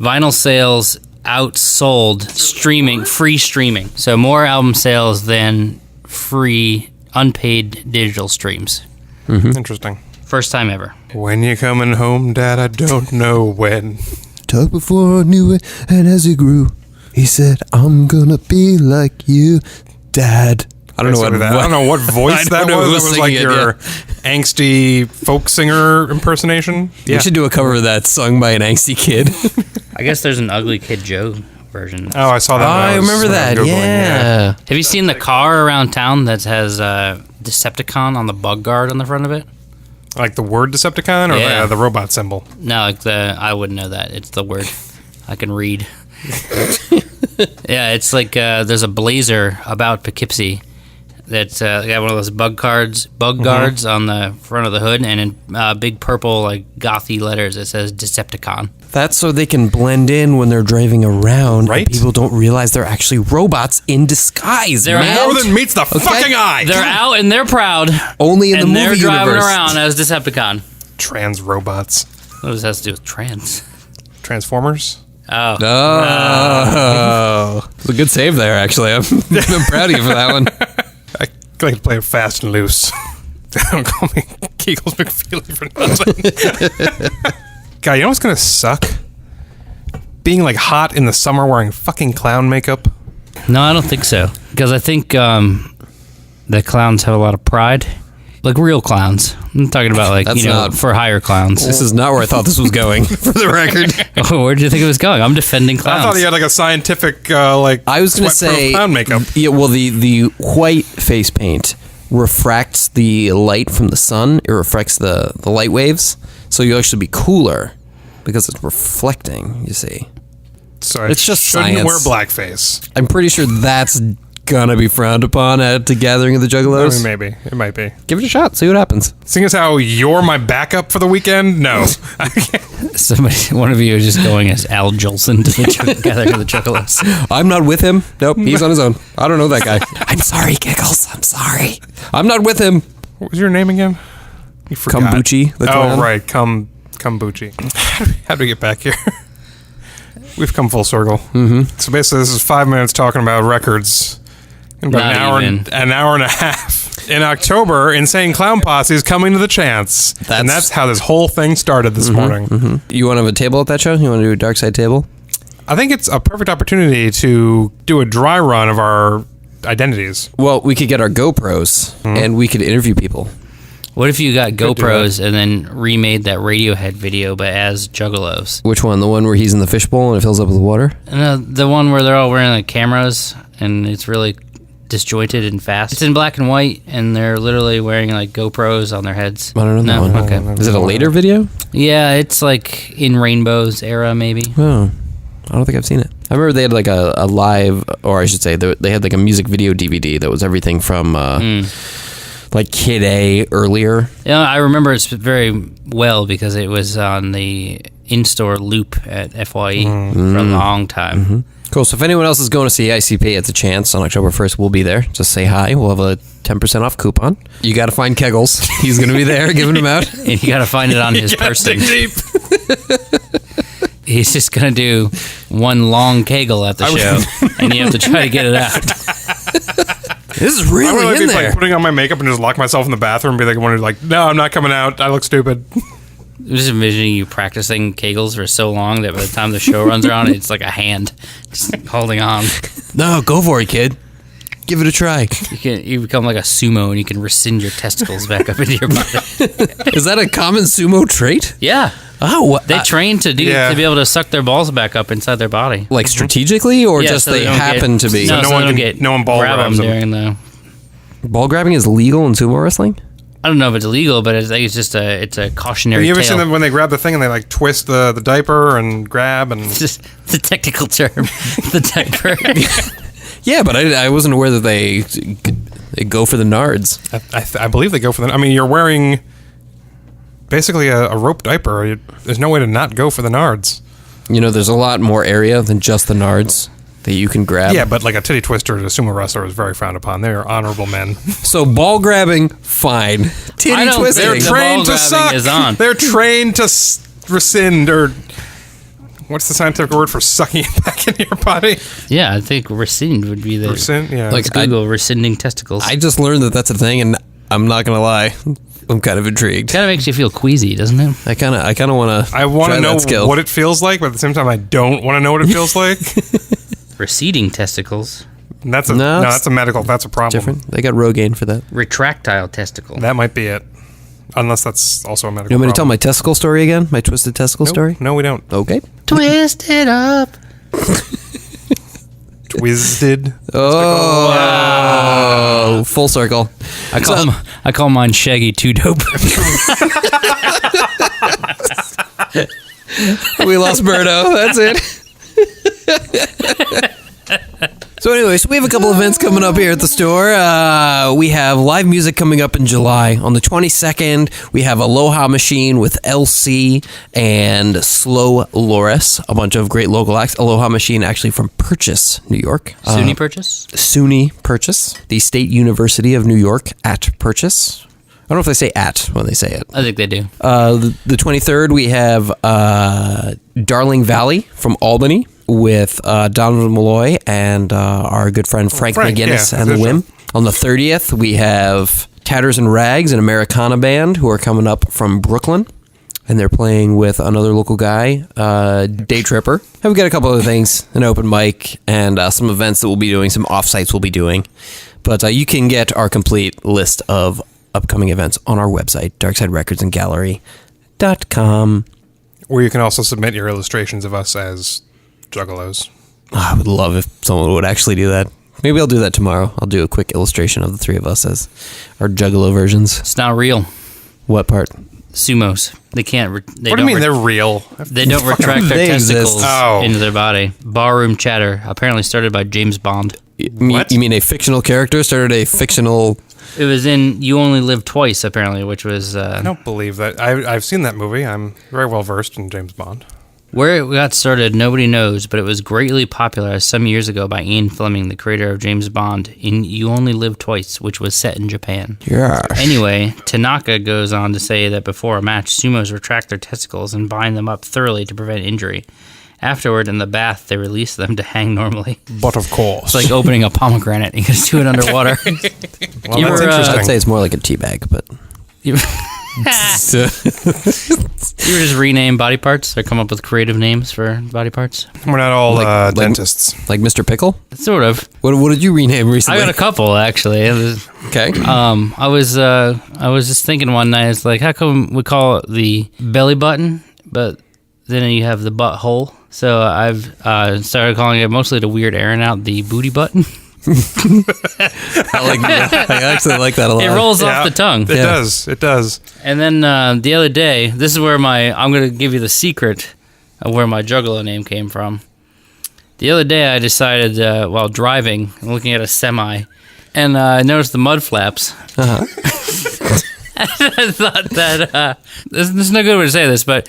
vinyl sales outsold streaming, free streaming. So more album sales than free, unpaid digital streams. Interesting. First time ever. When you coming home, Dad? I don't know when. Talked before I knew it, and as he grew, he said, I'm gonna be like you, Dad. I don't know what I don't know what voice that I don't know was. who That was was like singing it, your angsty folk singer impersonation. We should do a cover of that sung by an angsty kid. I guess there's an Ugly Kid Joe version. Oh, I saw that. Oh, when I was remember that. Googling, Yeah. Have you seen the car around town that has Decepticon on the bug guard on the front of it? Like the word Decepticon or Yeah. the robot symbol? No, like I wouldn't know that. It's the word. I can read. Yeah, it's like there's a blazer about Poughkeepsie that's got one of those bug guards on the front of the hood, and in big purple like gothy letters it says Decepticon. That's so they can blend in when they're driving around, Right. and people don't realize they're actually robots in disguise. They're man. More than meets the fucking eye. They're out and they're proud, Only in the and movie they're driving universe. around as Decepticon. Trans robots. What does that have to do with trans? Transformers. Oh, Oh, it's a good save there. Actually, I'm proud of you for that one. I like to play it fast and loose. Don't call me Kegels McFeely for nothing. God, you know what's gonna suck? Being like hot in the summer wearing fucking clown makeup. no, I don't think so. Because I think the clowns have a lot of pride, like real clowns. I'm talking about like That's not- for hire clowns. This is not where I thought this was going. For the record, Oh, where did you think it was going? I'm defending clowns. I thought he had like a scientific like. I was going to sweat-proof say, clown makeup. yeah. Well, the white face paint refracts the light from the sun. It refracts the light waves, so you actually be cooler because it's reflecting. You see, So I it's just shouldn't science. wear blackface. I'm pretty sure that's gonna be frowned upon at the gathering of the I Juggalos. mean, maybe it might be. Give it a shot. See what happens. Seeing as how you're my backup for the weekend, no. I can't. Somebody, one of you is just going as Al Jolson to the gathering of the Juggalos. I'm not with him. Nope, he's on his own. I don't know that guy. I'm sorry, Giggles. I'm sorry. I'm not with him. What was your name again? You forgot. Kombuchi, the clown. Oh, right. Kombuchi. How do we get back here? We've come full circle. Mm-hmm. So basically, this is 5 minutes talking about records in about Not even. an hour and a half. In October, Insane Clown Posse is coming to the Chance. And that's how this whole thing started this morning. You want to have a table at that show? You want to do a Darkside table? I think it's a perfect opportunity to do a dry run of our identities. Well, we could get our GoPros and we could interview people. What if you got do GoPros and then remade that Radiohead video, but as Juggalos? Which one? The one where he's in the fishbowl and it fills up with water? The one where they're all wearing like cameras and it's really disjointed and fast. It's in black and white, and they're literally wearing like GoPros on their heads. I don't know that No, one. okay. Is it a later video? Yeah, it's like in Rainbows era, maybe. Oh, I don't think I've seen it. I remember they had like a live, or I should say, they had like a music video DVD that was everything from like Kid A earlier. Yeah, I remember it very well because it was on the in-store loop at FYE for a long time. Cool. So if anyone else is going to see ICP at the Chance on October 1st, we'll be there. Just say hi. We'll have a 10% off coupon. You got to find Kegels. He's going to be there giving them out. And you got to find it on his person. Deep. He's just going to do one long kegel at the show, and you have to try to get it out. This is I would really like in be there. like putting on my makeup and just lock myself in the bathroom and be like, no, I'm not coming out. I look stupid. I'm just envisioning you practicing kegels for so long that by the time the show runs around, it's like a hand just holding on. No, go for it, kid. Give it a try. You become like a sumo, and you can rescind your testicles back up into your body. Is that a common sumo trait? Yeah, Oh, they train to be able to suck their balls back up inside their body. like strategically, or Yeah, just so they don't happen get- to be? No, no so one they don't can- get no one ball grab grabs them them. during the. Ball grabbing is legal in sumo wrestling. I don't know if it's illegal, but I think it's just a cautionary You ever tale. seen them when they grab the thing and they like twist the diaper and grab and It's just the technical term, the diaper. Yeah, but I wasn't aware that they go for the nards. I believe they go for the. I mean, you're wearing basically a rope diaper. There's no way to not go for the nards. You know, there's a lot more area than just the nards that you can grab. Yeah, but like a titty twister to a sumo wrestler is very frowned upon. They are honorable men. So ball grabbing, fine. Titty I don't twisting. think They're the trained ball to grabbing suck. is on. They're trained to rescind or. What's the scientific word for sucking it back into your body? Yeah, I think rescind would be the. Rescind, yeah. Like, Let's Google rescinding testicles. I just learned that that's a thing, and I'm not gonna lie, I'm kind of intrigued. Kind of makes you feel queasy, doesn't it? I kind of want to. I want to know what it feels like, but at the same time, I don't want to know what it feels like. Receding testicles. That's a No, no. it's That's a medical. That's a problem. Different. They got Rogaine for that. Retractile testicle. That might be it. Unless that's also a medical. You want me to tell problem. my testicle story again? My twisted testicle story? No, we don't. Okay. Twist it up. Twisted. Oh, full circle. I call mine Shaggy Too Dope. We lost Berto. That's it. So anyways, we have a couple events coming up here at the store. We have live music coming up in July. On the 22nd, we have Aloha Machine with LC and Slow Loris, a bunch of great local acts. Aloha Machine actually from Purchase, New York. SUNY Purchase? SUNY Purchase, the State University of New York at Purchase. I don't know if they say at when they say it. I think they do. The 23rd, we have Darling Valley from Albany with Donald Malloy and our good friend Frank McGinnis and the Whim. On the 30th, we have Tatters and Rags, an Americana band who are coming up from Brooklyn. And they're playing with another local guy, Day Tripper. And we've got a couple other things, an open mic, and some events that we'll be doing, some offsites we'll be doing. But you can get our complete list of upcoming events on our website, darksiderecordsandgallery.com. Where you can also submit your illustrations of us as Juggalos. I would love if someone would actually do that. Maybe I'll do that tomorrow. I'll do a quick illustration of the three of us as our Juggalo versions. It's not real. What part? Sumos. They can't. They What do you mean they're real? They don't retract their They exist. testicles into their body. Barroom chatter, apparently started by James Bond. What? You mean a fictional character started a fictional... It was in You Only Live Twice, apparently, which was I don't believe that. I've seen that movie. I'm very well versed in James Bond. where it got started. Nobody knows, but it was greatly popularized some years ago by Ian Fleming, the creator of James Bond, in You Only Live Twice, which was set in Japan. Yeah. Anyway, Tanaka goes on to say that before a match, sumos retract their testicles and bind them up thoroughly to prevent injury. Afterward, in the bath, they release them to hang normally. But of course. It's like opening a pomegranate. You just do it underwater. Well, You that's were, interesting. I'd say it's more like a tea bag, but... You ever just rename body parts or come up with creative names for body parts? We're not all Like- dentists. Like Mr. Pickle? Sort of. What did you rename recently? I got a couple actually. It was, Okay. I was just thinking one night. It's like, how come we call it the belly button, but then you have the butthole? So I've started calling it, mostly to weird Aaron out, the booty button. I like that. I actually like that a lot. It rolls off the tongue. It does. It does. And then the other day, this is where I'm going to give you the secret of where my Juggalo name came from. The other day, I decided while driving, looking at a semi, and I noticed the mud flaps. Uh-huh. I thought that there's no good way to say this, but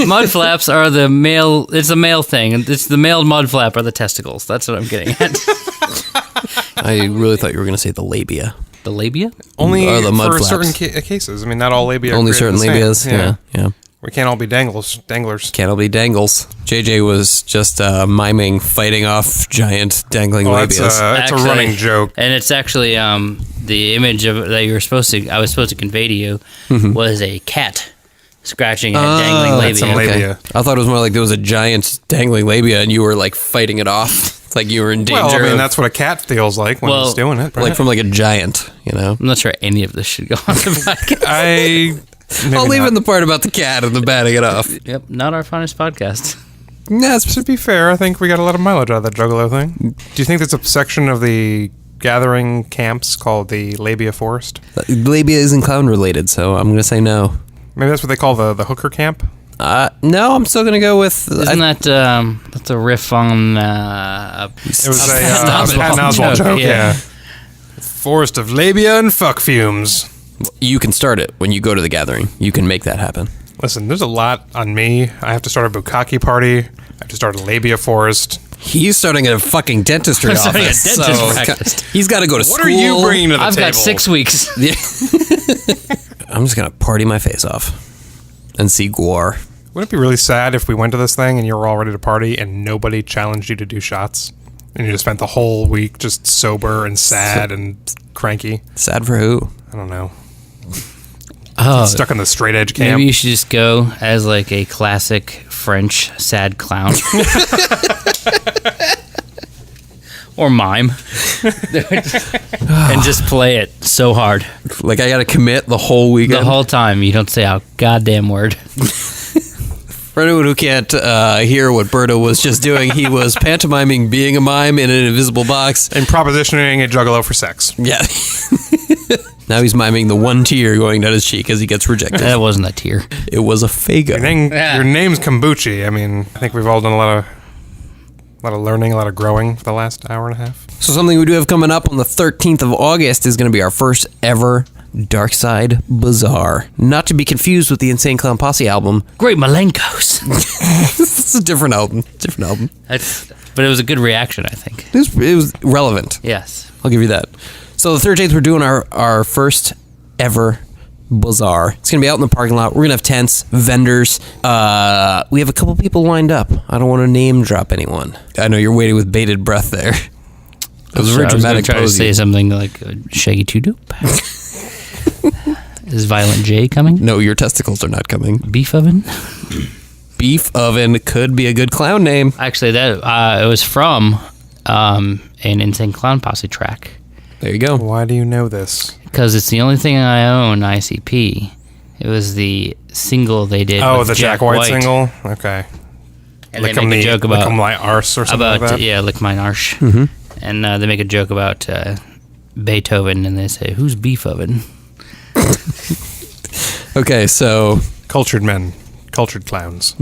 mud flaps are the male. It's a male thing. It's the male mud flap are the testicles. That's what I'm getting at. I really thought you were going to say the labia. The labia? Only Or the mud for flaps. certain cases. I mean, not all labia. Are Only created certain the same. labias. Yeah. We can't all be danglers. Can't all be dangles. JJ was just miming fighting off giant dangling Well, labias. it's a Actually- running joke. And it's actually the image of that I was supposed to convey to you was a cat scratching at dangling labia. That's some labia. I thought it was more like there was a giant dangling labia and you were like fighting it off. It's like you were in danger. Well, I mean, of- that's what a cat feels like when Well, it's doing it. Right? like from like a giant, you know? I'm not sure any of this should go on the podcast. I'll leave in the part about the cat and the batting it off. Yep, not our finest podcast. To be fair, I think we got a lot of mileage out of that Juggalo thing. Do you think there's a section of the gathering camps called the Labia Forest? Labia isn't clown related, so I'm going to say no. Maybe that's what they call the hooker camp? No, I'm still going to go with... Isn't that's a riff on It was a Stop it. Patton Oswalt joke, Yeah. yeah. Forest of labia and fuck fumes. You can start it when you go to the gathering. You can make that happen. Listen, there's a lot on me. I have to start a bukkake party. I have to start a labia forest. He's starting a fucking dentistry I'm office. starting a dentist practice. He's got to go to school. What are you bringing to the I've table? got 6 weeks. I'm just going to party my face off and see Guar. Wouldn't it be really sad if we went to this thing and you were all ready to party and nobody challenged you to do shots? And you just spent the whole week just sober and sad and cranky? Sad for who? I don't know. Oh, Stuck in the straight edge camp. maybe you should just go as like a classic French sad clown. Or mime. and just play it so hard Like I got to commit the whole weekend. the whole time. You don't say a goddamn word. For anyone who can't hear what Berto was just doing, he was pantomiming being a mime in an invisible box. And propositioning a juggalo for sex. Yeah. Now he's miming the one tear going down his cheek as he gets rejected. That wasn't a tear. It was a fago. Your name's Kombuchi. I mean, I think we've all done a lot of learning, a lot of growing for the last hour and a half. So something we do have coming up on the 13th of August is going to be our first ever Darkside Bazaar. Not to be confused with the Insane Clown Posse album. Great Malenkos. It's a different album. But it was a good reaction, I think. It was relevant. Yes. I'll give you that. So the 13th, we're doing our first ever bazaar. It's going to be out in the parking lot. We're going to have tents, vendors. We have a couple people lined up. I don't want to name drop anyone. I know you're waiting with bated breath there. It was a very dramatic try to pose. say something like Shaggy Two Dope. Is Violent J coming? No, your testicles are not coming. Beef Oven? Beef Oven could be a good clown name. Actually, that it was from an Insane Clown Posse track. There you go. Why do you know this? Because it's the only thing I own ICP. It was the single they did. Oh, with the Jack White single? Okay. And they make a joke about... Lick 'em my arse or something like that? Yeah, Lick Mine Arse. And they make a joke about Beethoven, and they say, who's Beef Oven? Okay, so... Cultured men. Cultured clowns.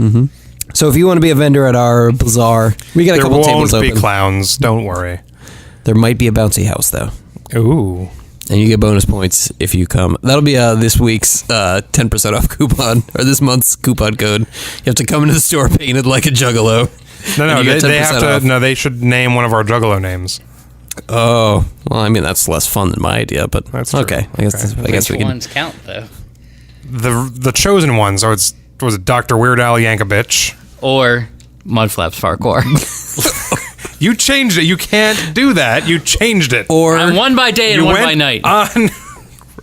So if you want to be a vendor at our bazaar, we got a couple tables open. There won't be clowns. Don't worry. There might be a bouncy house, though. Ooh. And you get bonus points if you come. That'll be this week's 10% off coupon, or this month's coupon code. You have to come into the store painted like a juggalo. No, they have to. Off. No, they should name one of our juggalo names. Oh, well, I mean that's less fun than my idea, but that's true. Okay. I guess we can. Ones count though. The chosen ones. So was it Dr. Weird Al Yankovic or Mudflaps Farquhar? You changed it. You can't do that. You changed it. Or I'm one by day and one by night.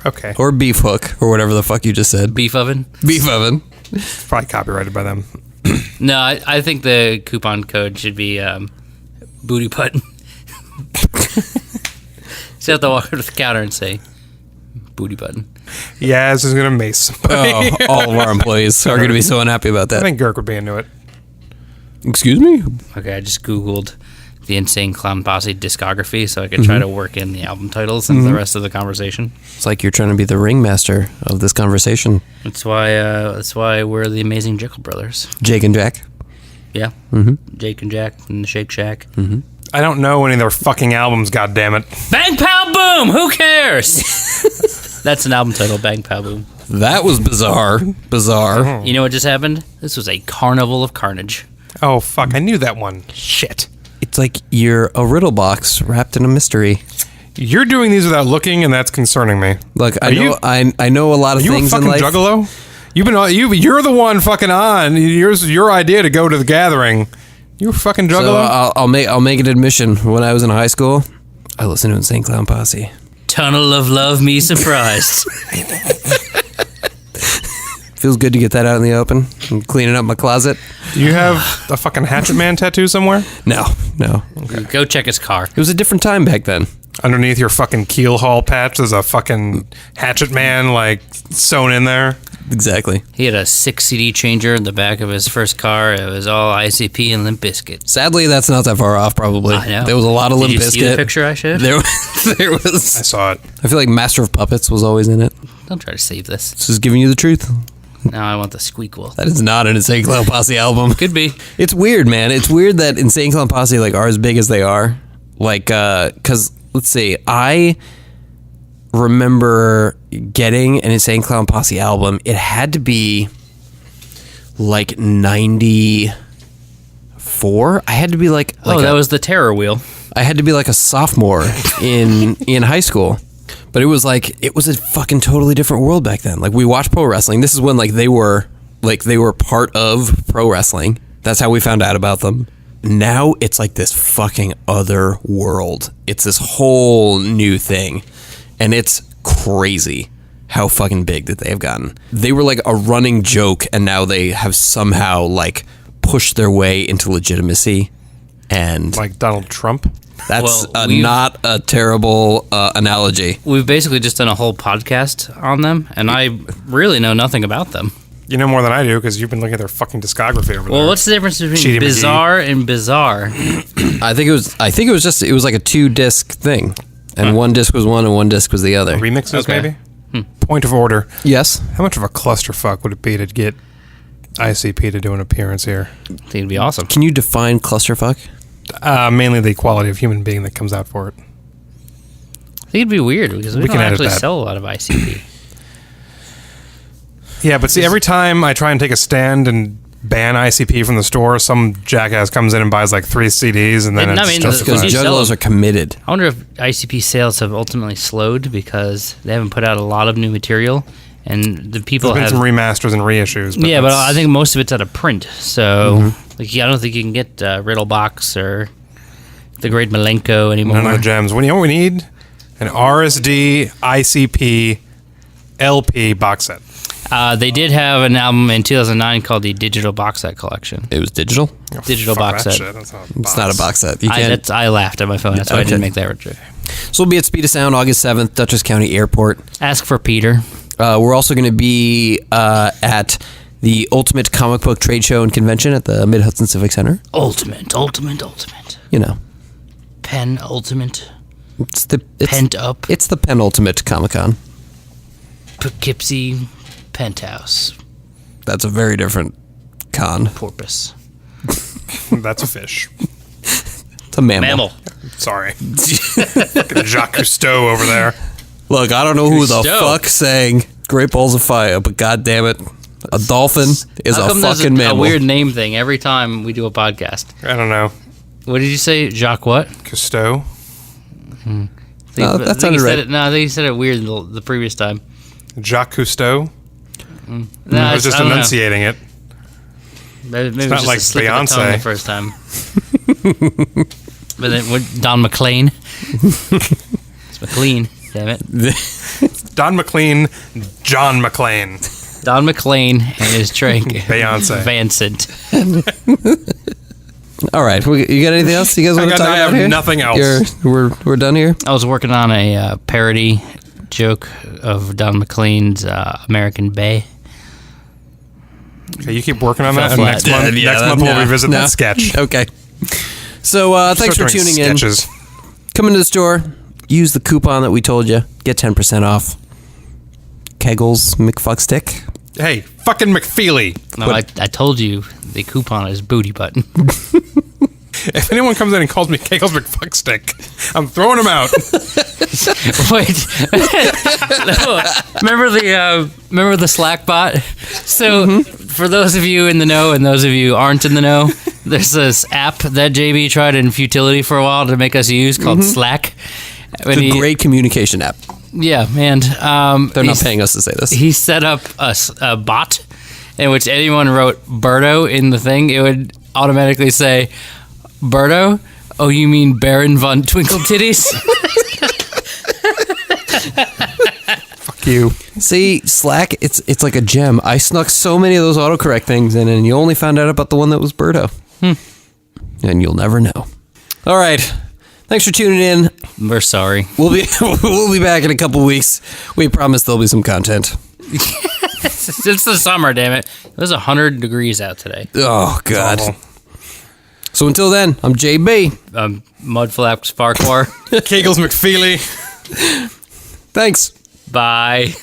Okay. Or Beef Hook, or whatever the fuck you just said. Beef Oven. Beef Oven. Probably copyrighted by them. No, I think the coupon code should be Booty Putt. So you have to walk over to the counter and say Booty Button. Yeah, this is gonna mace somebody. Oh, all of our employees are gonna be so unhappy about that. I think Girk would be into it. Excuse me? Okay, I just Googled the Insane Clown Posse discography so I could try to work in the album titles and the rest of the conversation. It's like you're trying to be the ringmaster of this conversation. That's why we're the Amazing Jekyll Brothers. Jake and Jack. Yeah. Jake and Jack and the Shake Shack. I don't know any of their fucking albums, goddammit. Bang Pow Boom! Who cares? That's an album title, Bang Pow Boom. That was bizarre. Bizarre. You know what just happened? This was a carnival of carnage. Oh, fuck. I knew that one. Shit. It's like you're a riddle box wrapped in a mystery. You're doing these without looking, and that's concerning me. Look, I know a lot of things in life. Are you a fucking juggalo? You're the one fucking on. Your idea to go to the gathering. You a fucking juggalo? So I'll make an admission. When I was in high school, I listened to Insane Clown Posse. Tunnel of Love Me Surprised. Feels good to get that out in the open. I'm cleaning up my closet. Do you have a fucking Hatchet Man tattoo somewhere? No. Okay. Go check his car. It was a different time back then. Underneath your fucking keel haul patch, there's a fucking Hatchet Man, like, sewn in there. Exactly. He had a 6 CD changer in the back of his first car. It was all ICP and Limp Bizkit. Sadly, that's not that far off, probably. I know. There was a lot of Limp Bizkit. Did you see the picture I showed? There was. I saw it. I feel like Master of Puppets was always in it. Don't try to save this. This is giving you the truth. Now I want the squeak wool. That is not an Insane Clown Posse album. Could be. It's weird, man. It's weird that Insane Clown Posse like are as big as they are. Like, because let's see, I remember getting an Insane Clown Posse album. It had to be like 94. I had to be like that was the Terror Wheel. I had to be like a sophomore in high school. But it was a fucking totally different world back then. Like we watched pro wrestling. This is when they were part of pro wrestling. That's how we found out about them. Now it's like this fucking other world. It's this whole new thing. And it's crazy how fucking big that they have gotten. They were like a running joke, and now they have somehow like pushed their way into legitimacy. And like Donald Trump? That's Well, we've- not a terrible analogy. We've basically just done a whole podcast on them, and I really know nothing about them. You know more than I do because you've been looking at their fucking discography over there. Well, what's the difference between Cheaty McGee. bizarre and bizarre? I think it was like a 2-disc thing, and one disc was one and one disc was the other. remixes, Okay. maybe? Point of order. Yes. How much of a clusterfuck would it be to get ICP to do an appearance here? I think it'd be awesome. Can you define clusterfuck? Mainly the quality of human being that comes out for it. I think it'd be weird because we We don't can edit actually that. sell a lot of ICP. Yeah, but see, every time I try and take a stand and ban ICP from the store, some jackass comes in and buys like 3 CDs, and then And, I it's mean, Because When you justified. sell Juggalos them- are committed. I wonder if ICP sales have ultimately slowed because they haven't put out a lot of new material, and the people There's been have. some remasters and reissues. But Yeah, but that's- I think most of it's out of print. So, like, I don't think you can get Riddlebox or the Great Malenko anymore. none of the gems. When you know what we need? An RSD ICP LP box set. They did have an album in 2009 called the Digital Box Set Collection. It was digital. Digital Fuck box that set. shit. That's not It's not a box set. You I, can't. I laughed at my phone. That's why I Okay. didn't make that joke. So we'll be at Speed of Sound August 7th, Dutchess County Airport. Ask for Peter. We're also going to be at the Ultimate Comic Book Trade Show and Convention at the Mid-Hudson Civic Center. Ultimate. You know, Pen Ultimate. it's Pent up. It's the penultimate Comic-Con. Poughkeepsie Penthouse. That's a very different con. Porpoise. That's a fish. It's a mammal. Mammal. Sorry. Jacques Cousteau over there. Look, I don't know who the Cousteau. fuck sang Great Balls of Fire, but god damn it, a dolphin is How a come there's fucking a mammal. weird name thing every time we do a podcast? I don't know. What did you say? Jacques what? Cousteau? No, that sounded right. I think you said it weird the previous time. Jacques Cousteau? No, I was just don't know. enunciating it. Maybe not it was just like a slip of the tongue Beyonce. the first time. But then what? Don McClane. It's McLean. Damn it. Don McLean, John McClane. Don McClane and his drink. Beyonce. Vincent. All right, you got anything else you guys want to talk I about have here? nothing else. We're done here. I was working on a parody joke of Don McClane's American Bay. Okay, you keep working on that, and Flat. next month, Yeah, next month we'll no, revisit no. that sketch. Okay. So thanks for Start doing tuning in. sketches. Come into the store. Use the coupon that we told you. Get 10% off. Kegels McFuckstick. Hey, fucking McFeely. No, I told you the coupon is booty button. If anyone comes in and calls me Kegels McFuckstick, I'm throwing him out. Wait, remember the Slack bot? So for those of you in the know and those of you who aren't in the know, there's this app that JB tried in futility for a while to make us use called Slack. It's a great communication app. Yeah, man. They're not paying us to say this. He set up a bot in which anyone wrote Berto in the thing, it would automatically say, Berto? Oh, you mean Baron von Twinkle Titties? Fuck you. See, Slack, it's like a gem. I snuck so many of those autocorrect things in, and you only found out about the one that was Berto. And you'll never know. All right. Thanks for tuning in. We're sorry. We'll be back in a couple weeks. We promise there'll be some content. It's the summer, damn it. It was 100 degrees out today. Oh, God. Awful. So until then, I'm JB. Mudflaps Farquhar. Kegels McFeely. Thanks. Bye.